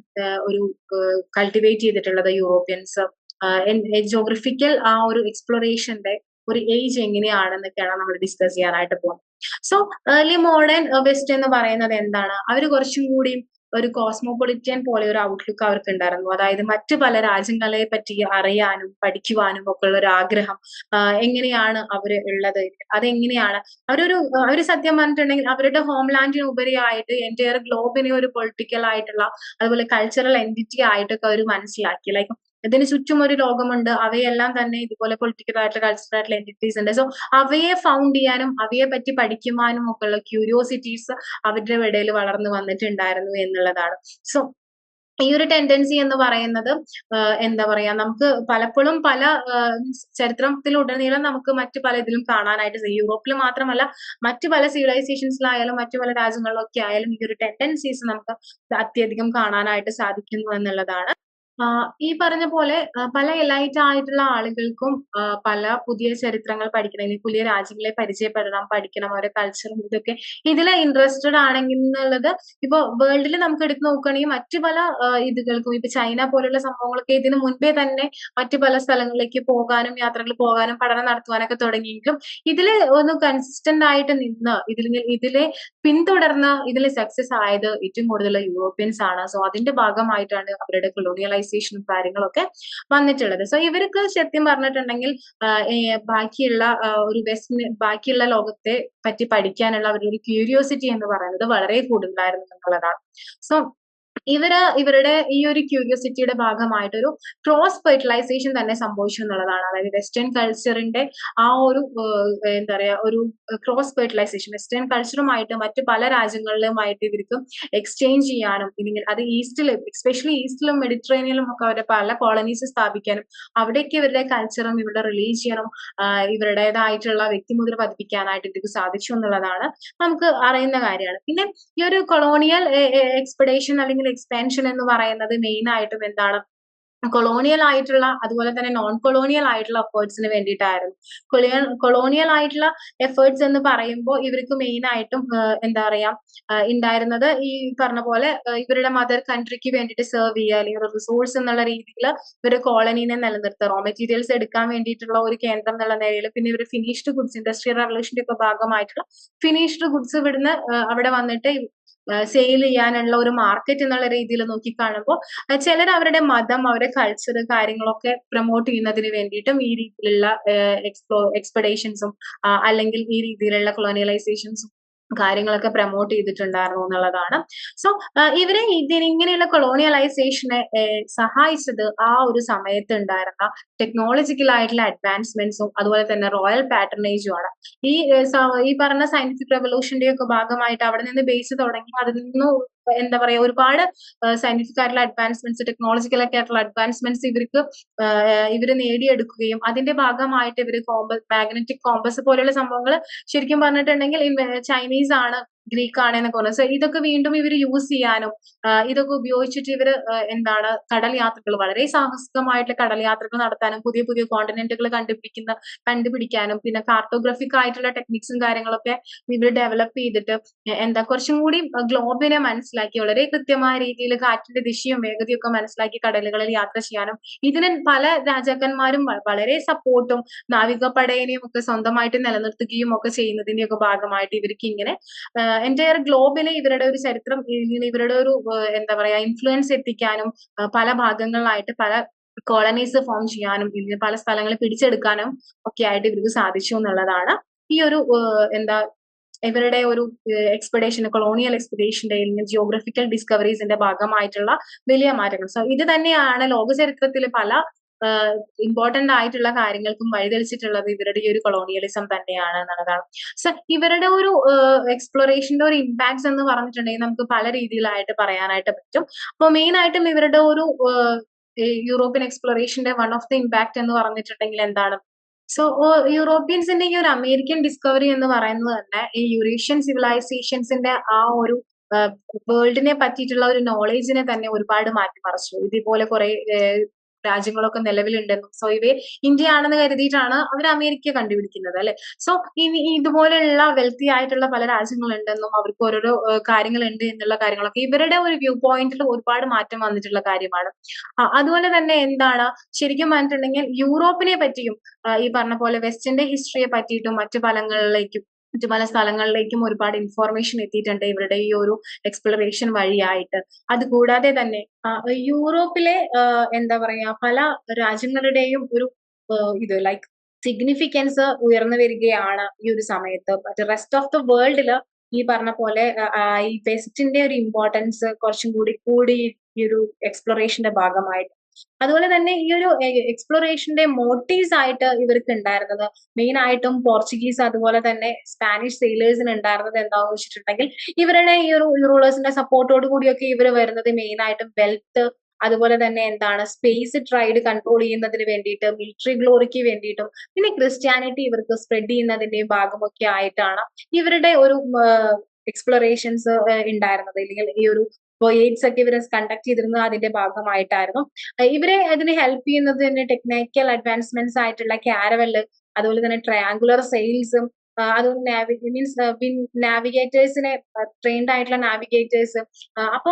ഒരു കൾട്ടിവേറ്റ് ചെയ്തിട്ടുള്ളത് യൂറോപ്യൻസ് ജോഗ്രഫിക്കൽ ആ ഒരു എക്സ്പ്ലോറേഷന്റെ ഒരു ഏജ് എങ്ങനെയാണെന്നൊക്കെയാണ് നമ്മൾ ഡിസ്കസ് ചെയ്യാനായിട്ട് പോകുന്നത്. സോ ഏർലി മോഡേൺ വെസ്റ്റ് എന്ന് പറയുന്നത് എന്താണ്? അവർ കുറച്ചും കൂടി ഒരു കോസ്മോപൊളിറ്റൻ പോലെ ഒരു ഔട്ട്ലുക്ക് അവർക്ക് ഉണ്ടായിരുന്നു. അതായത് മറ്റു പല രാജ്യങ്ങളെ പറ്റി അറിയാനും പഠിക്കുവാനും ഒക്കെ ഉള്ള ഒരു ആഗ്രഹം. എങ്ങനെയാണ് അവര് ഉള്ളത്, അതെങ്ങനെയാണ് അവര് സത്യം പറഞ്ഞിട്ടുണ്ടെങ്കിൽ അവരുടെ ഹോംലാൻഡിന് ഉപരിയായിട്ട് എൻറ്റയർ ഗ്ലോബിനെ ഒരു പൊളിറ്റിക്കൽ ആയിട്ടുള്ള അതുപോലെ കൾച്ചറൽ എൻറ്റിറ്റി ആയിട്ടൊക്കെ അവര് മനസ്സിലാക്കി. ലൈക്ക് ഇതിന് ചുറ്റും ഒരു ലോകമുണ്ട്. അവയെല്ലാം തന്നെ ഇതുപോലെ പൊളിറ്റിക്കൽ ആയിട്ടുള്ള കൾച്ചറൽ ആയിട്ടുള്ള എൻറ്റിറ്റീസ് ഉണ്ട്. സോ അവയെ ഫൗണ്ട് ചെയ്യാനും അവയെ പറ്റി പഠിക്കുവാനും ഒക്കെയുള്ള ക്യൂരിയോസിറ്റീസ് അവരുടെ ഇടയിൽ വളർന്നു വന്നിട്ടുണ്ടായിരുന്നു എന്നുള്ളതാണ്. സോ ഈ ഒരു ടെൻഡൻസി എന്ന് പറയുന്നത് എന്താ പറയാ, നമുക്ക് പലപ്പോഴും പല ചരിത്രത്തിലുടനീളം നമുക്ക് മറ്റു പല ഇതിലും കാണാനായിട്ട് സാധിക്കും. യൂറോപ്പിൽ മാത്രമല്ല മറ്റു പല സിവിലൈസേഷൻസിലായാലും മറ്റു പല രാജ്യങ്ങളിലൊക്കെ ആയാലും ഈ ഒരു ടെൻഡൻസീസ് നമുക്ക് അത്യധികം കാണാനായിട്ട് സാധിക്കുന്നു എന്നുള്ളതാണ്. ഈ പറഞ്ഞ പോലെ പല എലൈറ്റ് ആയിട്ടുള്ള ആളുകൾക്കും പല പുതിയ ചരിത്രങ്ങൾ പഠിക്കണം, അല്ലെങ്കിൽ പുതിയ രാജ്യങ്ങളെ പരിചയപ്പെടണം, പഠിക്കണം, അവരുടെ കൾച്ചറും ഇതൊക്കെ ഇതില് ഇൻട്രസ്റ്റഡ് ആണെങ്കിൽ എന്നുള്ളത് ഇപ്പൊ വേൾഡിൽ നമുക്ക് എടുത്ത് നോക്കുകയാണെങ്കിൽ മറ്റു പല ഇതുകൾക്കും ഇപ്പൊ ചൈന പോലുള്ള സംഭവങ്ങളൊക്കെ ഇതിനു മുൻപേ തന്നെ മറ്റു പല സ്ഥലങ്ങളിലേക്ക് പോകാനും യാത്രകൾ പോകാനും പഠനം നടത്തുവാനൊക്കെ തുടങ്ങിയെങ്കിലും ഇതില് ഒന്ന് കൺസിസ്റ്റന്റ് ആയിട്ട് നിന്ന് ഇതിലെ പിന്തുടർന്ന് ഇതിൽ സക്സസ് ആയത് ഏറ്റവും കൂടുതൽ യൂറോപ്യൻസ് ആണ്. സോ അതിന്റെ ഭാഗമായിട്ടാണ് അവരുടെ കൊളോണിയലൈസേഷനും കാര്യങ്ങളൊക്കെ വന്നിട്ടുള്ളത്. സോ ഇവർക്ക് സത്യം പറഞ്ഞിട്ടുണ്ടെങ്കിൽ ബാക്കിയുള്ള ഒരു ബാക്കിയുള്ള ലോകത്തെ പറ്റി പഠിക്കാനുള്ള അവരുടെ ഒരു ക്യൂരിയോസിറ്റി എന്ന് പറയുന്നത് വളരെ കൂടുതലായിരുന്നു എന്നുള്ളതാണ്. സോ ഇവരുടെ ഈ ഒരു ക്യൂരിയോസിറ്റിയുടെ ഭാഗമായിട്ട് ഒരു ക്രോസ് ഫെർട്ടിലൈസേഷൻ തന്നെ സംഭവിച്ചു എന്നുള്ളതാണ്. അതായത് വെസ്റ്റേൺ കൾച്ചറിന്റെ ആ ഒരു എന്താ പറയാ ഒരു ക്രോസ് ഫെർട്ടിലൈസേഷൻ വെസ്റ്റേൺ കൾച്ചറുമായിട്ട് മറ്റു പല രാജ്യങ്ങളിലുമായിട്ട് ഇവർക്ക് എക്സ്ചേഞ്ച് ചെയ്യാനും അത് ഈസ്റ്റിലും എസ്പെഷ്യലി ഈസ്റ്റിലും മെഡിറ്ററേനിയനിലും ഒക്കെ അവരുടെ പല കോളനീസ് സ്ഥാപിക്കാനും അവിടേക്ക് ഇവരുടെ കൾച്ചറും ഇവരുടെ റിലീജിയനും ഇവരുടേതായിട്ടുള്ള വ്യക്തിമുദ്ര പതിപ്പിക്കാനായിട്ട് ഇവർക്ക് സാധിച്ചു എന്നുള്ളതാണ് നമുക്ക് അറിയുന്ന കാര്യമാണ്. പിന്നെ ഈ ഒരു കൊളോണിയൽ എക്സ്പെഡേഷൻ അല്ലെങ്കിൽ എക്സ്പാൻഷൻ എന്ന് പറയുന്നത് മെയിൻ ആയിട്ടും എന്താണ്, കൊളോണിയൽ ആയിട്ടുള്ള അതുപോലെ തന്നെ നോൺ കൊളോണിയൽ ആയിട്ടുള്ള എഫേർട്സിന് വേണ്ടിയിട്ടായിരുന്നു. കൊളോണിയൽ ആയിട്ടുള്ള എഫേർട്സ് എന്ന് പറയുമ്പോൾ ഇവർക്ക് മെയിൻ ആയിട്ടും എന്താ പറയാ ഉണ്ടായിരുന്നത് ഈ പറഞ്ഞ പോലെ ഇവരുടെ മദർ കൺട്രിക്ക് വേണ്ടിയിട്ട് സെർവ് ചെയ്യുക, അല്ലെങ്കിൽ റിസോഴ്സ് എന്നുള്ള രീതിയിൽ ഇവര് കോളനീനെ നിലനിർത്തുക, റോ മെറ്റീരിയൽസ് എടുക്കാൻ വേണ്ടിയിട്ടുള്ള ഒരു കേന്ദ്രം എന്നുള്ള നിലയിൽ. പിന്നെ ഇവർ ഫിനിഷ്ഡ് ഗുഡ്സ്, ഇൻഡസ്ട്രിയൽ റവല്യൂഷന്റെ ഒക്കെ ഭാഗമായിട്ടുള്ള ഫിനിഷ്ഡ് ഗുഡ്സ് ഇവിടുന്ന് അവിടെ വന്നിട്ട് സെയിൽ ചെയ്യാനുള്ള ഒരു മാർക്കറ്റ് എന്നുള്ള രീതിയിൽ നോക്കി കാണുമ്പോൾ ചിലർ അവരുടെ മതം, അവരുടെ കൾച്ചർ കാര്യങ്ങളൊക്കെ പ്രൊമോട്ട് ചെയ്യുന്നതിന് വേണ്ടിയിട്ടും ഈ രീതിയിലുള്ള എക്സ്പെഡേഷൻസും അല്ലെങ്കിൽ ഈ രീതിയിലുള്ള കൊളോണിയലൈസേഷൻസും കാര്യങ്ങളൊക്കെ പ്രൊമോട്ട് ചെയ്തിട്ടുണ്ടായിരുന്നു എന്നുള്ളതാണ്. സോ ഇവരെ ഇങ്ങനെയുള്ള കൊളോണിയലൈസേഷനെ സഹായിച്ചത് ആ ഒരു സമയത്ത് ഉണ്ടായിരുന്ന ടെക്നോളജിക്കൽ ആയിട്ടുള്ള അഡ്വാൻസ്മെന്റ്സും അതുപോലെ തന്നെ റോയൽ പാറ്റർനേജും ആണ്. ഈ പറഞ്ഞ സയന്റിഫിക് റെവല്യൂഷന്റെ ഒക്കെ ഭാഗമായിട്ട് അവിടെ നിന്ന് ബേസ് തുടങ്ങി അതിൽ നിന്ന് എന്താ പറയാ ഒരുപാട് സയന്റിഫിക് ആയിട്ടുള്ള അഡ്വാൻസ്മെന്റ്സ്, ടെക്നോളജിക്കൽ ഒക്കെ ആയിട്ടുള്ള അഡ്വാൻസ്മെന്റ്സ് ഇവര് നേടിയെടുക്കുകയും അതിന്റെ ഭാഗമായിട്ട് ഇവര് മാഗ്നറ്റിക് കോമ്പസ് പോലെയുള്ള സംഭവങ്ങൾ ശരിക്കും പറഞ്ഞിട്ടുണ്ടെങ്കിൽ ചൈനീസ് ആണ്, ഗ്രീക്ക് ആണ് എന്നൊക്കെ പറഞ്ഞു. സോ ഇതൊക്കെ വീണ്ടും ഇവർ യൂസ് ചെയ്യാനും ഇതൊക്കെ ഉപയോഗിച്ചിട്ട് ഇവര് എന്താണ് കടൽ യാത്രകൾ, വളരെ സാഹസികമായിട്ടുള്ള കടൽ യാത്രകൾ നടത്താനും പുതിയ പുതിയ കോണ്ടിനെന്റുകൾ കണ്ടുപിടിക്കാനും പിന്നെ കാർട്ടോഗ്രഫിക് ആയിട്ടുള്ള ടെക്നിക്സും കാര്യങ്ങളൊക്കെ ഇവർ ഡെവലപ്പ് ചെയ്തിട്ട് എന്താ കുറച്ചും കൂടി ഗ്ലോബിനെ മനസ്സിലാക്കി വളരെ കൃത്യമായ രീതിയിൽ കാറ്റിന്റെ ദിശയും വേഗതയും ഒക്കെ മനസ്സിലാക്കി കടലുകളിൽ യാത്ര ചെയ്യാനും ഇതിന് പല രാജാക്കന്മാരും വളരെ സപ്പോർട്ടും നാവികപ്പടയേനെയും ഒക്കെ സ്വന്തമായിട്ട് നിലനിർത്തുകയും ഒക്കെ ചെയ്യുന്നതിന്റെ ഒക്കെ ഭാഗമായിട്ട് ഇവർക്ക് ഇങ്ങനെ എൻറ്റയർ ഗ്ലോബിലെ ഇവരുടെ ഒരു ചരിത്രം, ഇവരുടെ ഒരു എന്താ പറയാ ഇൻഫ്ലുവൻസ് എത്തിക്കാനും പല ഭാഗങ്ങളിലായിട്ട് പല കോളനീസ് ഫോം ചെയ്യാനും ഇതിന് പല സ്ഥലങ്ങൾ പിടിച്ചെടുക്കാനും ഒക്കെ ആയിട്ട് ഇവർക്ക് സാധിച്ചു എന്നുള്ളതാണ് ഈ ഒരു എന്താ ഇവരുടെ ഒരു എക്സ്പെഡേഷൻ, കൊളോണിയൽ എക്സ്പെഡേഷന്റെ അല്ലെങ്കിൽ ജിയോഗ്രഫിക്കൽ ഡിസ്കവറീസിന്റെ ഭാഗമായിട്ടുള്ള വലിയ മാറ്റങ്ങൾ. സോ ഇത് തന്നെയാണ് ലോക ചരിത്രത്തിൽ പല ഇമ്പോർട്ടന്റ് ആയിട്ടുള്ള കാര്യങ്ങൾക്കും വഴിതെളിച്ചിട്ടുള്ളത് ഇവരുടെ ഈ ഒരു കൊളോണിയലിസം തന്നെയാണ് എന്നുള്ളതാണ്. സോ ഇവരുടെ ഒരു എക്സ്പ്ലോറേഷന്റെ ഒരു ഇമ്പാക്ട്സ് എന്ന് പറഞ്ഞിട്ടുണ്ടെങ്കിൽ നമുക്ക് പല രീതിയിലായിട്ട് പറയാനായിട്ട് പറ്റും. അപ്പൊ മെയിൻ ആയിട്ടും ഇവരുടെ ഒരു യൂറോപ്യൻ എക്സ്പ്ലോറേഷന്റെ വൺ ഓഫ് ദി ഇമ്പാക്ട് എന്ന് പറഞ്ഞിട്ടുണ്ടെങ്കിൽ എന്താണ്, സോ യൂറോപ്യൻസിന്റെ ഈ ഒരു അമേരിക്കൻ ഡിസ്കവറി എന്ന് പറയുന്നത് തന്നെ ഈ യൂറേഷ്യൻ സിവിലൈസേഷൻസിന്റെ ആ ഒരു വേൾഡിനെ പറ്റിയിട്ടുള്ള ഒരു നോളേജിനെ തന്നെ ഒരുപാട് മാറ്റിമറിച്ചു. ഇതേപോലെ കുറെ രാജ്യങ്ങളൊക്കെ നിലവിലുണ്ടെന്നും സോ ഇവയെ ഇന്ത്യ ആണെന്ന് കരുതിയിട്ടാണ് അവർ അമേരിക്ക കണ്ടുപിടിക്കുന്നത് അല്ലെ. സോ ഇനി ഇതുപോലെയുള്ള വെൽത്തി ആയിട്ടുള്ള പല രാജ്യങ്ങളുണ്ടെന്നും അവർക്ക് ഓരോരോ കാര്യങ്ങളുണ്ട് എന്നുള്ള കാര്യങ്ങളൊക്കെ ഇവരുടെ ഒരു വ്യൂ പോയിന്റിൽ ഒരുപാട് മാറ്റം വന്നിട്ടുള്ള കാര്യമാണ്. അതുപോലെ തന്നെ എന്താണ് ശരിക്കും പറഞ്ഞിട്ടുണ്ടെങ്കിൽ യൂറോപ്പിനെ പറ്റിയും ഈ പറഞ്ഞ പോലെ വെസ്റ്റിന്റെ ഹിസ്റ്ററിയെ പറ്റിയിട്ടും മറ്റു ഫലങ്ങളിലേക്കും മറ്റു പല സ്ഥലങ്ങളിലേക്കും ഒരുപാട് ഇൻഫോർമേഷൻ എത്തിയിട്ടുണ്ട് ഇവരുടെ ഈ ഒരു എക്സ്പ്ലോറേഷൻ വഴിയായിട്ട്. അതുകൂടാതെ തന്നെ യൂറോപ്പിലെ എന്താ പറയാ പല രാജ്യങ്ങളുടെയും ഒരു ഇത് ലൈക്ക് സിഗ്നിഫിക്കൻസ് ഉയർന്നു വരികയാണ് ഈ ഒരു സമയത്ത്. മറ്റേ റെസ്റ്റ് ഓഫ് ദ വേൾഡില് ഈ പറഞ്ഞ പോലെ ഈ വെസ്റ്റിന്റെ ഒരു ഇമ്പോർട്ടൻസ് കുറച്ചും കൂടി ഈ ഒരു എക്സ്പ്ലോറേഷന്റെ ഭാഗമായിട്ട്. അതുപോലെ തന്നെ ഈ ഒരു എക്സ്പ്ലോറേഷന്റെ മോട്ടീവ്സ് ആയിട്ട് ഇവർക്ക് ഉണ്ടായിരുന്നത് മെയിൻ ആയിട്ടും പോർച്ചുഗീസ് അതുപോലെ തന്നെ സ്പാനിഷ് സെയിലേഴ്സിന് ഉണ്ടായിരുന്നത് എന്താണെന്ന് വെച്ചിട്ടുണ്ടെങ്കിൽ ഇവരുടെ ഈ ഒരു റൂളേഴ്സിന്റെ സപ്പോർട്ടോട് കൂടിയൊക്കെ ഇവർ വരുന്നത് മെയിൻ ആയിട്ടും വെൽത്ത് അതുപോലെ തന്നെ എന്താണ് സ്പേസ് ട്രൈഡ് കൺട്രോൾ ചെയ്യുന്നതിന് വേണ്ടിയിട്ട് മിലിറ്ററി ഗ്ലോറിക്ക് വേണ്ടിയിട്ടും പിന്നെ ക്രിസ്ത്യാനിറ്റി ഇവർക്ക് സ്പ്രെഡ് ചെയ്യുന്നതിന്റെയും ഭാഗമൊക്കെ ആയിട്ടാണ് ഇവരുടെ ഒരു എക്സ്പ്ലോറേഷൻസ് ഉണ്ടായിരുന്നത് അല്ലെങ്കിൽ ഈ ഒരു വോയേജ് ഒക്കെ ഇവര് കണ്ടക്ട് ചെയ്തിരുന്നത് അതിന്റെ ഭാഗമായിട്ടായിരുന്നു. ഇവരെ അതിന് ഹെൽപ്പ് ചെയ്യുന്നത് തന്നെ ടെക്നിക്കൽ അഡ്വാൻസ്മെന്റ്സ് ആയിട്ടുള്ള കാരവല് അതുപോലെ തന്നെ ട്രയാങ്കുലർ സെയിൽസും അതുപോലെ മീൻസ് നാവിഗേറ്റേഴ്സിനെ ട്രെയിൻഡ് ആയിട്ടുള്ള നാവിഗേറ്റേഴ്സ് അപ്പോ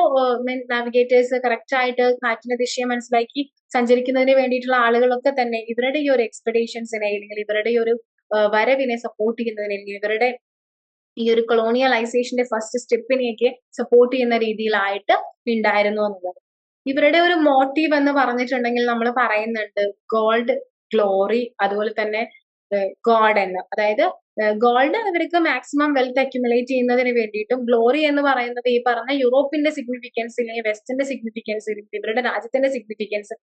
നാവിഗേറ്റേഴ്സ് കറക്റ്റ് ആയിട്ട് കാറ്റിന്റെ ദിശയെ മനസ്സിലാക്കി സഞ്ചരിക്കുന്നതിന് വേണ്ടിയിട്ടുള്ള ആളുകളൊക്കെ തന്നെ ഇവരുടെ ഈ ഒരു എക്സ്പെഡീഷൻസിനെ അല്ലെങ്കിൽ ഇവരുടെ ഈ ഒരു വരവിനെ സപ്പോർട്ട് ചെയ്യുന്നതിന് അല്ലെങ്കിൽ ഇവരുടെ ഈ ഒരു കൊളോണിയലൈസേഷന്റെ ഫസ്റ്റ് സ്റ്റെപ്പിനെയൊക്കെ സപ്പോർട്ട് ചെയ്യുന്ന രീതിയിലായിട്ട് ഉണ്ടായിരുന്നു എന്നുള്ളത്. ഇവരുടെ ഒരു മോട്ടീവ് എന്ന് പറഞ്ഞിട്ടുണ്ടെങ്കിൽ നമ്മൾ പറയുന്നുണ്ട് ഗോൾഡ്, ഗ്ലോറി അതുപോലെ തന്നെ ഗോഡ് എന്ന്. അതായത് ഗോൾഡ് ഇവർക്ക് മാക്സിമം വെൽത്ത് അക്യുമുലേറ്റ് ചെയ്യുന്നതിന് വേണ്ടിയിട്ടും ഗ്ലോറി എന്ന് പറയുന്നത് ഈ പറഞ്ഞ യൂറോപ്പിന്റെ സിഗ്നിഫിക്കൻസ് അല്ലെങ്കിൽ വെസ്റ്റിന്റെ സിഗ്നിഫിക്കൻസ് ഇവരുടെ രാജ്യത്തിന്റെ സിഗ്നിഫിക്കൻസ്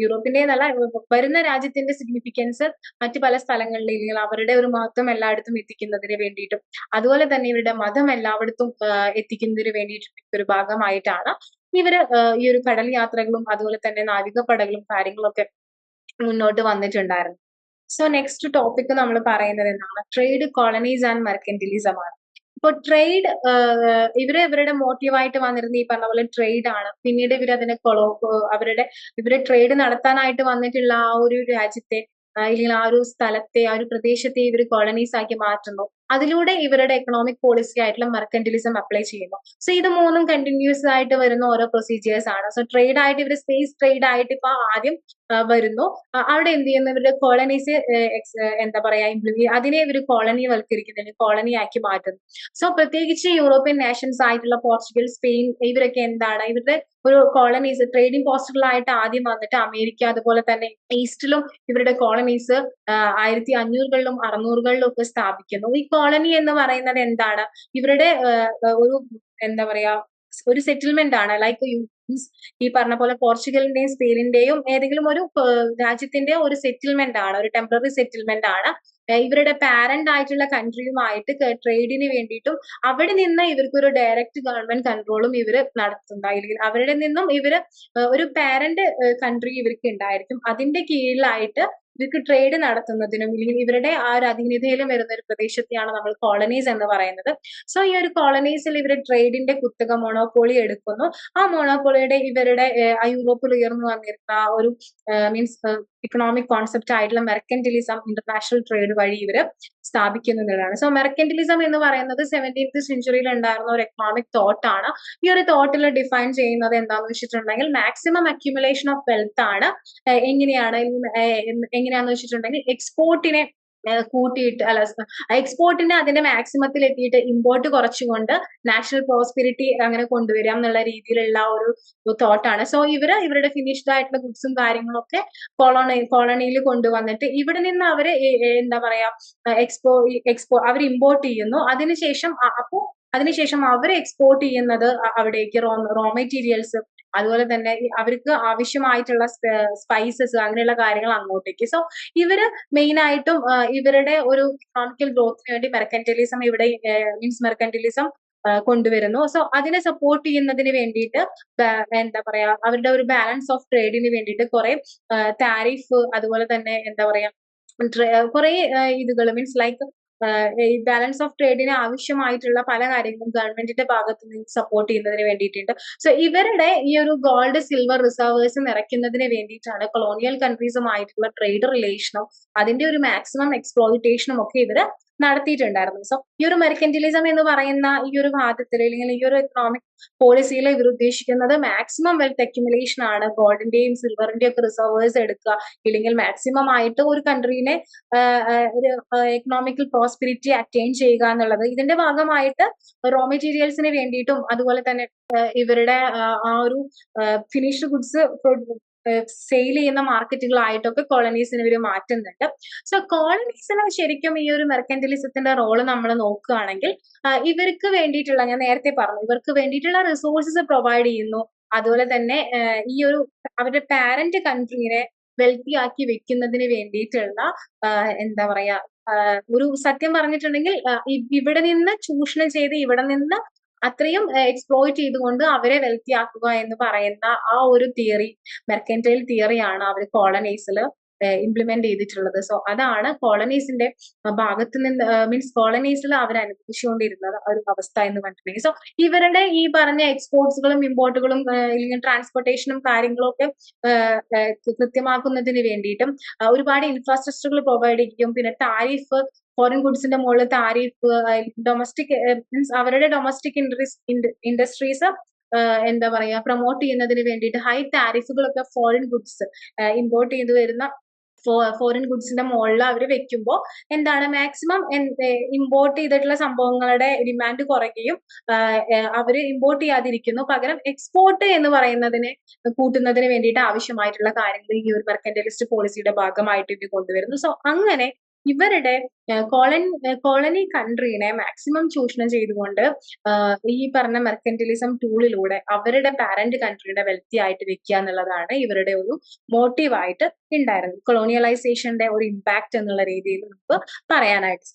യൂറോപ്പിന്റെ എന്നല്ല വരുന്ന രാജ്യത്തിന്റെ സിഗ്നിഫിക്കൻസ് മറ്റു പല സ്ഥലങ്ങളിൽ അല്ലെങ്കിൽ അവരുടെ ഒരു മഹത്വം എല്ലായിടത്തും എത്തിക്കുന്നതിന് വേണ്ടിയിട്ടും അതുപോലെ തന്നെ ഇവരുടെ മതം എല്ലായിടത്തും എത്തിക്കുന്നതിന് വേണ്ടിയിട്ടും ഒരു ഭാഗമായിട്ടാണ് ഇവര് ഈ ഒരു കടൽ യാത്രകളും അതുപോലെ തന്നെ നാവികപ്പടകളും കാര്യങ്ങളൊക്കെ മുന്നോട്ട് വന്നിട്ടുണ്ടായിരുന്നു. സോ നെക്സ്റ്റ് ടോപ്പിക് നമ്മൾ പറയുന്നത് എന്താണ് ട്രേഡ് കോളനീസ് ആൻഡ് മെർക്കന്റിലിസം ആണ്. ഇപ്പൊ ട്രേഡ് ഇവരുടെ മോട്ടീവായിട്ട് വന്നിരുന്ന ഈ പറഞ്ഞ പോലെ ട്രേഡ് ആണ്. പിന്നീട് ഇവർ അതിനെ ഇവരെ ട്രേഡ് നടത്താനായിട്ട് വന്നിട്ടുള്ള ആ ഒരു രാജ്യത്തെ അല്ലെങ്കിൽ ആ ഒരു സ്ഥലത്തെ ആ ഒരു പ്രദേശത്തെ ഇവർ കോളനീസ് ആക്കി മാറ്റുന്നു. അതിലൂടെ ഇവരുടെ എക്കണോമിക് പോളിസി ആയിട്ടുള്ള മെർക്കന്റിലിസം അപ്ലൈ ചെയ്യുന്നു. സോ ഇത് മൂന്നും കണ്ടിന്യൂസ് ആയിട്ട് വരുന്ന ഓരോ പ്രൊസീജിയേഴ്സ് ആണ്. സോ ട്രേഡ് ആയിട്ട് ഇവർ സ്പേസ് ട്രേഡ് ആയിട്ട് ഇപ്പൊ ആദ്യം വരുന്നു. അവിടെ എന്ത് ചെയ്യുന്നു ഇവരുടെ കോളനീസ് എന്താ പറയാ അതിനെ ഇവർ കോളനി വൽക്കരിക്കുന്നു, കോളനി ആക്കി മാറ്റുന്നു. സോ പ്രത്യേകിച്ച് യൂറോപ്യൻ നേഷൻസ് ആയിട്ടുള്ള പോർച്ചുഗൽ, സ്പെയിൻ ഇവരൊക്കെ എന്താണ് ഇവരുടെ ഒരു കോളനീസ് ട്രേഡിംഗ് പോസ്റ്റുകളായിട്ട് ആദ്യം വന്നിട്ട് അമേരിക്ക അതുപോലെ തന്നെ ഈസ്റ്റിലും ഇവരുടെ കോളനീസ് 1500കളിലും 600കളിലും ഒക്കെ സ്ഥാപിക്കുന്നു. ഈ കോളനി എന്ന് പറയുന്നത് എന്താണ് ഇവരുടെ ഒരു എന്താ പറയാ ഒരു സെറ്റിൽമെന്റ് ആണ്. ലൈക്ക് ഈ പറഞ്ഞ പോലെ പോർച്ചുഗലിന്റെയും സ്പെയിനിന്റെയും ഏതെങ്കിലും ഒരു രാജ്യത്തിന്റെ ഒരു സെറ്റിൽമെന്റ് ആണ്, ഒരു ടെമ്പററി സെറ്റിൽമെന്റ് ആണ്. ഇവരുടെ പാരന്റ് ആയിട്ടുള്ള കൺട്രിയുമായിട്ട് ട്രേഡിന് വേണ്ടിയിട്ടും അവിടെ നിന്ന് ഇവർക്ക് ഒരു ഡയറക്റ്റ് ഗവൺമെന്റ് കൺട്രോളും ഇവര് നടത്തുന്നുണ്ടായിരിക്കും. അവരുടെ നിന്നും ഇവര് ഒരു പാരന്റ് കൺട്രി ഇവർക്ക് ഉണ്ടായിരിക്കും. അതിന്റെ കീഴിലായിട്ട് ഇവർക്ക് ട്രേഡ് നടത്തുന്നതിനും അല്ലെങ്കിൽ ഇവരുടെ ആ ഒരു അധീനതയിലും വരുന്ന ഒരു പ്രദേശത്തെയാണ് നമ്മൾ കോളനീസ് എന്ന് പറയുന്നത്. സോ ഈ ഒരു കോളനീസിൽ ഇവർ ട്രേഡിന്റെ കുത്തക മൊണോപോളി എടുക്കുന്നു. ആ മൊണോപോളിയുടെ ഇവരുടെ യൂറോപ്പിൽ ഉയർന്നു വന്നിരുന്ന ആ ഒരു മീൻസ് ഇക്കണോമിക് കോൺസെപ്റ്റ് ആയിട്ടുള്ള മെർക്കന്റിലിസം ഇന്റർനാഷണൽ ട്രേഡ് വഴി ഇവര് സ്ഥാപിക്കുന്നതാണ്. സോ മെർക്കന്റിലിസം എന്ന് പറയുന്നത് 17th സെഞ്ചുറിയിൽ ഉണ്ടായിരുന്ന ഒരു എക്കണോമിക് തോട്ട് ആണ്. ഈ ഒരു തോട്ടിൽ ഡിഫൈൻ ചെയ്യുന്നത് എന്താണെന്ന് വെച്ചിട്ടുണ്ടെങ്കിൽ മാക്സിമം അക്യുമുലേഷൻ ഓഫ് വെൽത്ത് ആണ്. എങ്ങനെയാന്ന് വെച്ചിട്ടുണ്ടെങ്കിൽ എക്സ്പോർട്ടിനെ കൂട്ടിയിട്ട് അല്ല എക്സ്പോർട്ടിനെ അതിന്റെ മാക്സിമത്തിൽ എത്തിയിട്ട് ഇമ്പോർട്ട് കുറച്ചുകൊണ്ട് നാഷണൽ പ്രോസ്പെരിറ്റി അങ്ങനെ കൊണ്ടുവരാം എന്നുള്ള രീതിയിലുള്ള ഒരു തോട്ടാണ്. സോ ഇവരുടെ ഫിനിഷ്ഡ് ആയിട്ടുള്ള ഗുഡ്സും കാര്യങ്ങളൊക്കെ കോളനിയിൽ കൊണ്ടുവന്നിട്ട് ഇവിടെ നിന്ന് അവര് എന്താ പറയാ അവർ ഇമ്പോർട്ട് ചെയ്യുന്നു. അതിനുശേഷം അവർ എക്സ്പോർട്ട് ചെയ്യുന്നത് അവിടേക്ക് റോ മെറ്റീരിയൽസ് അതുപോലെ തന്നെ അവർക്ക് ആവശ്യമായിട്ടുള്ള സ്പൈസസ് അങ്ങനെയുള്ള കാര്യങ്ങൾ അങ്ങോട്ടേക്ക്. സോ ഇവര് മെയിൻ ആയിട്ടും ഇവരുടെ ഒരു ഇക്കണോമിക്കൽ ഗ്രോത്തിന് വേണ്ടി മെർക്കന്റിലിസം ഇവിടെ മെർക്കന്റിലിസം കൊണ്ടുവരുന്നു. സോ അതിനെ സപ്പോർട്ട് ചെയ്യുന്നതിന് വേണ്ടിയിട്ട് എന്താ പറയാ അവരുടെ ഒരു ബാലൻസ് ഓഫ് ട്രേഡിന് വേണ്ടിയിട്ട് കുറെ താരിഫ് അതുപോലെ തന്നെ എന്താ പറയാ കുറെ ഇതുകൾ മീൻസ് ലൈക്ക് ഈ ബാലൻസ് ഓഫ് ട്രേഡിന് ആവശ്യമായിട്ടുള്ള പല കാര്യങ്ങളും ഗവൺമെന്റിന്റെ ഭാഗത്ത് നിന്ന് സപ്പോർട്ട് ചെയ്യുന്നതിന് വേണ്ടിയിട്ടുണ്ട്. സോ ഇവരുടെ ഈ ഒരു ഗോൾഡ് സിൽവർ റിസർവേഴ്സ് നിറയ്ക്കുന്നതിന് വേണ്ടിയിട്ടാണ് കൊളോണിയൽ കൺട്രീസുമായിട്ടുള്ള ട്രേഡ് റിലേഷനും അതിന്റെ ഒരു മാക്സിമം എക്സ്പ്ലോയിറ്റേഷനും ഒക്കെ ഇവര് നടത്തിയിട്ടുണ്ടായിരുന്നു. സോ ഈ ഒരു മെർക്കന്റിലിസം എന്ന് പറയുന്ന ഈ ഒരു വാദത്തിൽ അല്ലെങ്കിൽ ഈ ഒരു എക്കണോമിക് പോളിസിയിൽ ഇവർ ഉദ്ദേശിക്കുന്നത് മാക്സിമം വെൽത്ത് അക്യുമുലേഷൻ ആണ്. ഗോൾഡിന്റെയും സിൽവറിന്റെയും ഒക്കെ റിസർവേഴ്സ് എടുക്കുക, ഇല്ലെങ്കിൽ മാക്സിമം ആയിട്ട് ഒരു കൺട്രീനെ ഒരു എക്കണോമിക്കൽ പ്രോസ്പെരിറ്റി അറ്റൈൻ ചെയ്യുക എന്നുള്ളത്. ഇതിന്റെ ഭാഗമായിട്ട് റോ മെറ്റീരിയൽസിന് വേണ്ടിയിട്ടും അതുപോലെ തന്നെ ഇവരുടെ ആ ഒരു ഫിനിഷ്ഡ് ഗുഡ്സ് സെയിൽ ചെയ്യുന്ന മാർക്കറ്റുകളായിട്ടൊക്കെ കോളനീസിന് ഇവർ മാറ്റുന്നുണ്ട്. സോ കോളനീസിന് ശരിക്കും ഈ ഒരു മെർക്കന്റിലിസത്തിന്റെ റോള് നമ്മൾ നോക്കുകയാണെങ്കിൽ ഇവർക്ക് വേണ്ടിയിട്ടുള്ള, ഞാൻ നേരത്തെ പറഞ്ഞു, ഇവർക്ക് വേണ്ടിയിട്ടുള്ള റിസോഴ്സസ് പ്രൊവൈഡ് ചെയ്യുന്നു. അതുപോലെ തന്നെ ഈ ഒരു അവരുടെ പാരന്റ് കൺട്രീനെ വെൽത്തി ആക്കി വെക്കുന്നതിന് വേണ്ടിയിട്ടുള്ള എന്താ പറയാ ഒരു സത്യം പറഞ്ഞിട്ടുണ്ടെങ്കിൽ ഇവിടെ നിന്ന് ചൂഷണം ചെയ്ത് ഇവിടെ നിന്ന് അത്രയും എക്സ്പ്ലോയിറ്റ് ചെയ്തുകൊണ്ട് അവരെ വെൽത്തി ആക്കുക എന്ന് പറയുന്ന ആ ഒരു തിയറി, മെർക്കന്റൈൽ തിയറിയാണ് അവർ കോളനൈസിൽ ഇംപ്ലിമെന്റ് ചെയ്തിട്ടുള്ളത്. സോ അതാണ് കോളനീസിന്റെ ഭാഗത്ത് നിന്ന് മീൻസ് കോളനീസിൽ അവർ അനുഭവിച്ചുകൊണ്ടിരുന്നത് ഒരു അവസ്ഥ എന്ന് പറഞ്ഞിട്ടുണ്ടെങ്കിൽ. സോ ഇവരുടെ ഈ പറഞ്ഞ എക്സ്പോർട്സുകളും ഇമ്പോർട്ടുകളും ഇല്ലെങ്കിൽ ട്രാൻസ്പോർട്ടേഷനും കാര്യങ്ങളും ഒക്കെ കൃത്യമാക്കുന്നതിന് വേണ്ടിയിട്ടും ഒരുപാട് ഇൻഫ്രാസ്ട്രക്ചറുകൾ പ്രൊവൈഡ് ചെയ്യും. പിന്നെ ടാരിഫ്, ഫോറിൻ ഗുഡ്സിന്റെ മുകളിൽ താരിഫ്, ഡൊമസ്റ്റിക് മീൻസ് അവരുടെ ഡൊമസ്റ്റിക് ഇൻഡസ്ട്രീസ് എന്താ പറയാ പ്രൊമോട്ട് ചെയ്യുന്നതിന് വേണ്ടിയിട്ട് ഹൈ താരിഫുകളൊക്കെ ഫോറിൻ ഗുഡ്സ് ഇമ്പോർട്ട് ചെയ്ത് വരുന്ന ഫോറിൻ ഗുഡ്സിന്റെ മുകളിൽ അവർ വെക്കുമ്പോൾ എന്താണ് മാക്സിമം ഇമ്പോർട്ട് ചെയ്തിട്ടുള്ള സംഭവങ്ങളുടെ ഡിമാൻഡ് കുറയ്ക്കുകയും അവർ ഇമ്പോർട്ട് ചെയ്യാതിരിക്കുന്നു. പകരം എക്സ്പോർട്ട് എന്ന് പറയുന്നതിനെ കൂട്ടുന്നതിന് വേണ്ടിയിട്ട് ആവശ്യമായിട്ടുള്ള കാര്യങ്ങൾ ഈ ഒരു മെർക്കന്റലിസ്റ്റ് പോളിസിയുടെ ഭാഗമായിട്ട് ഇത് കൊണ്ടുവരുന്നു. സോ അങ്ങനെ ഇവരുടെ കോളനി കൺട്രീനെ മാക്സിമം ചൂഷണം ചെയ്തുകൊണ്ട് ഈ പറഞ്ഞ മെർക്കന്റിലിസം ടൂളിലൂടെ അവരുടെ പാരന്റ് കൺട്രീനെ വെൽത്തി ആയിട്ട് വെക്കുക എന്നുള്ളതാണ് ഇവരുടെ ഒരു മോട്ടീവായിട്ട് ഉണ്ടായിരുന്നത്. കൊളോണിയലൈസേഷന്റെ ഒരു ഇമ്പാക്ട് എന്നുള്ള രീതിയിൽ നമുക്ക് പറയാനായിട്ട്.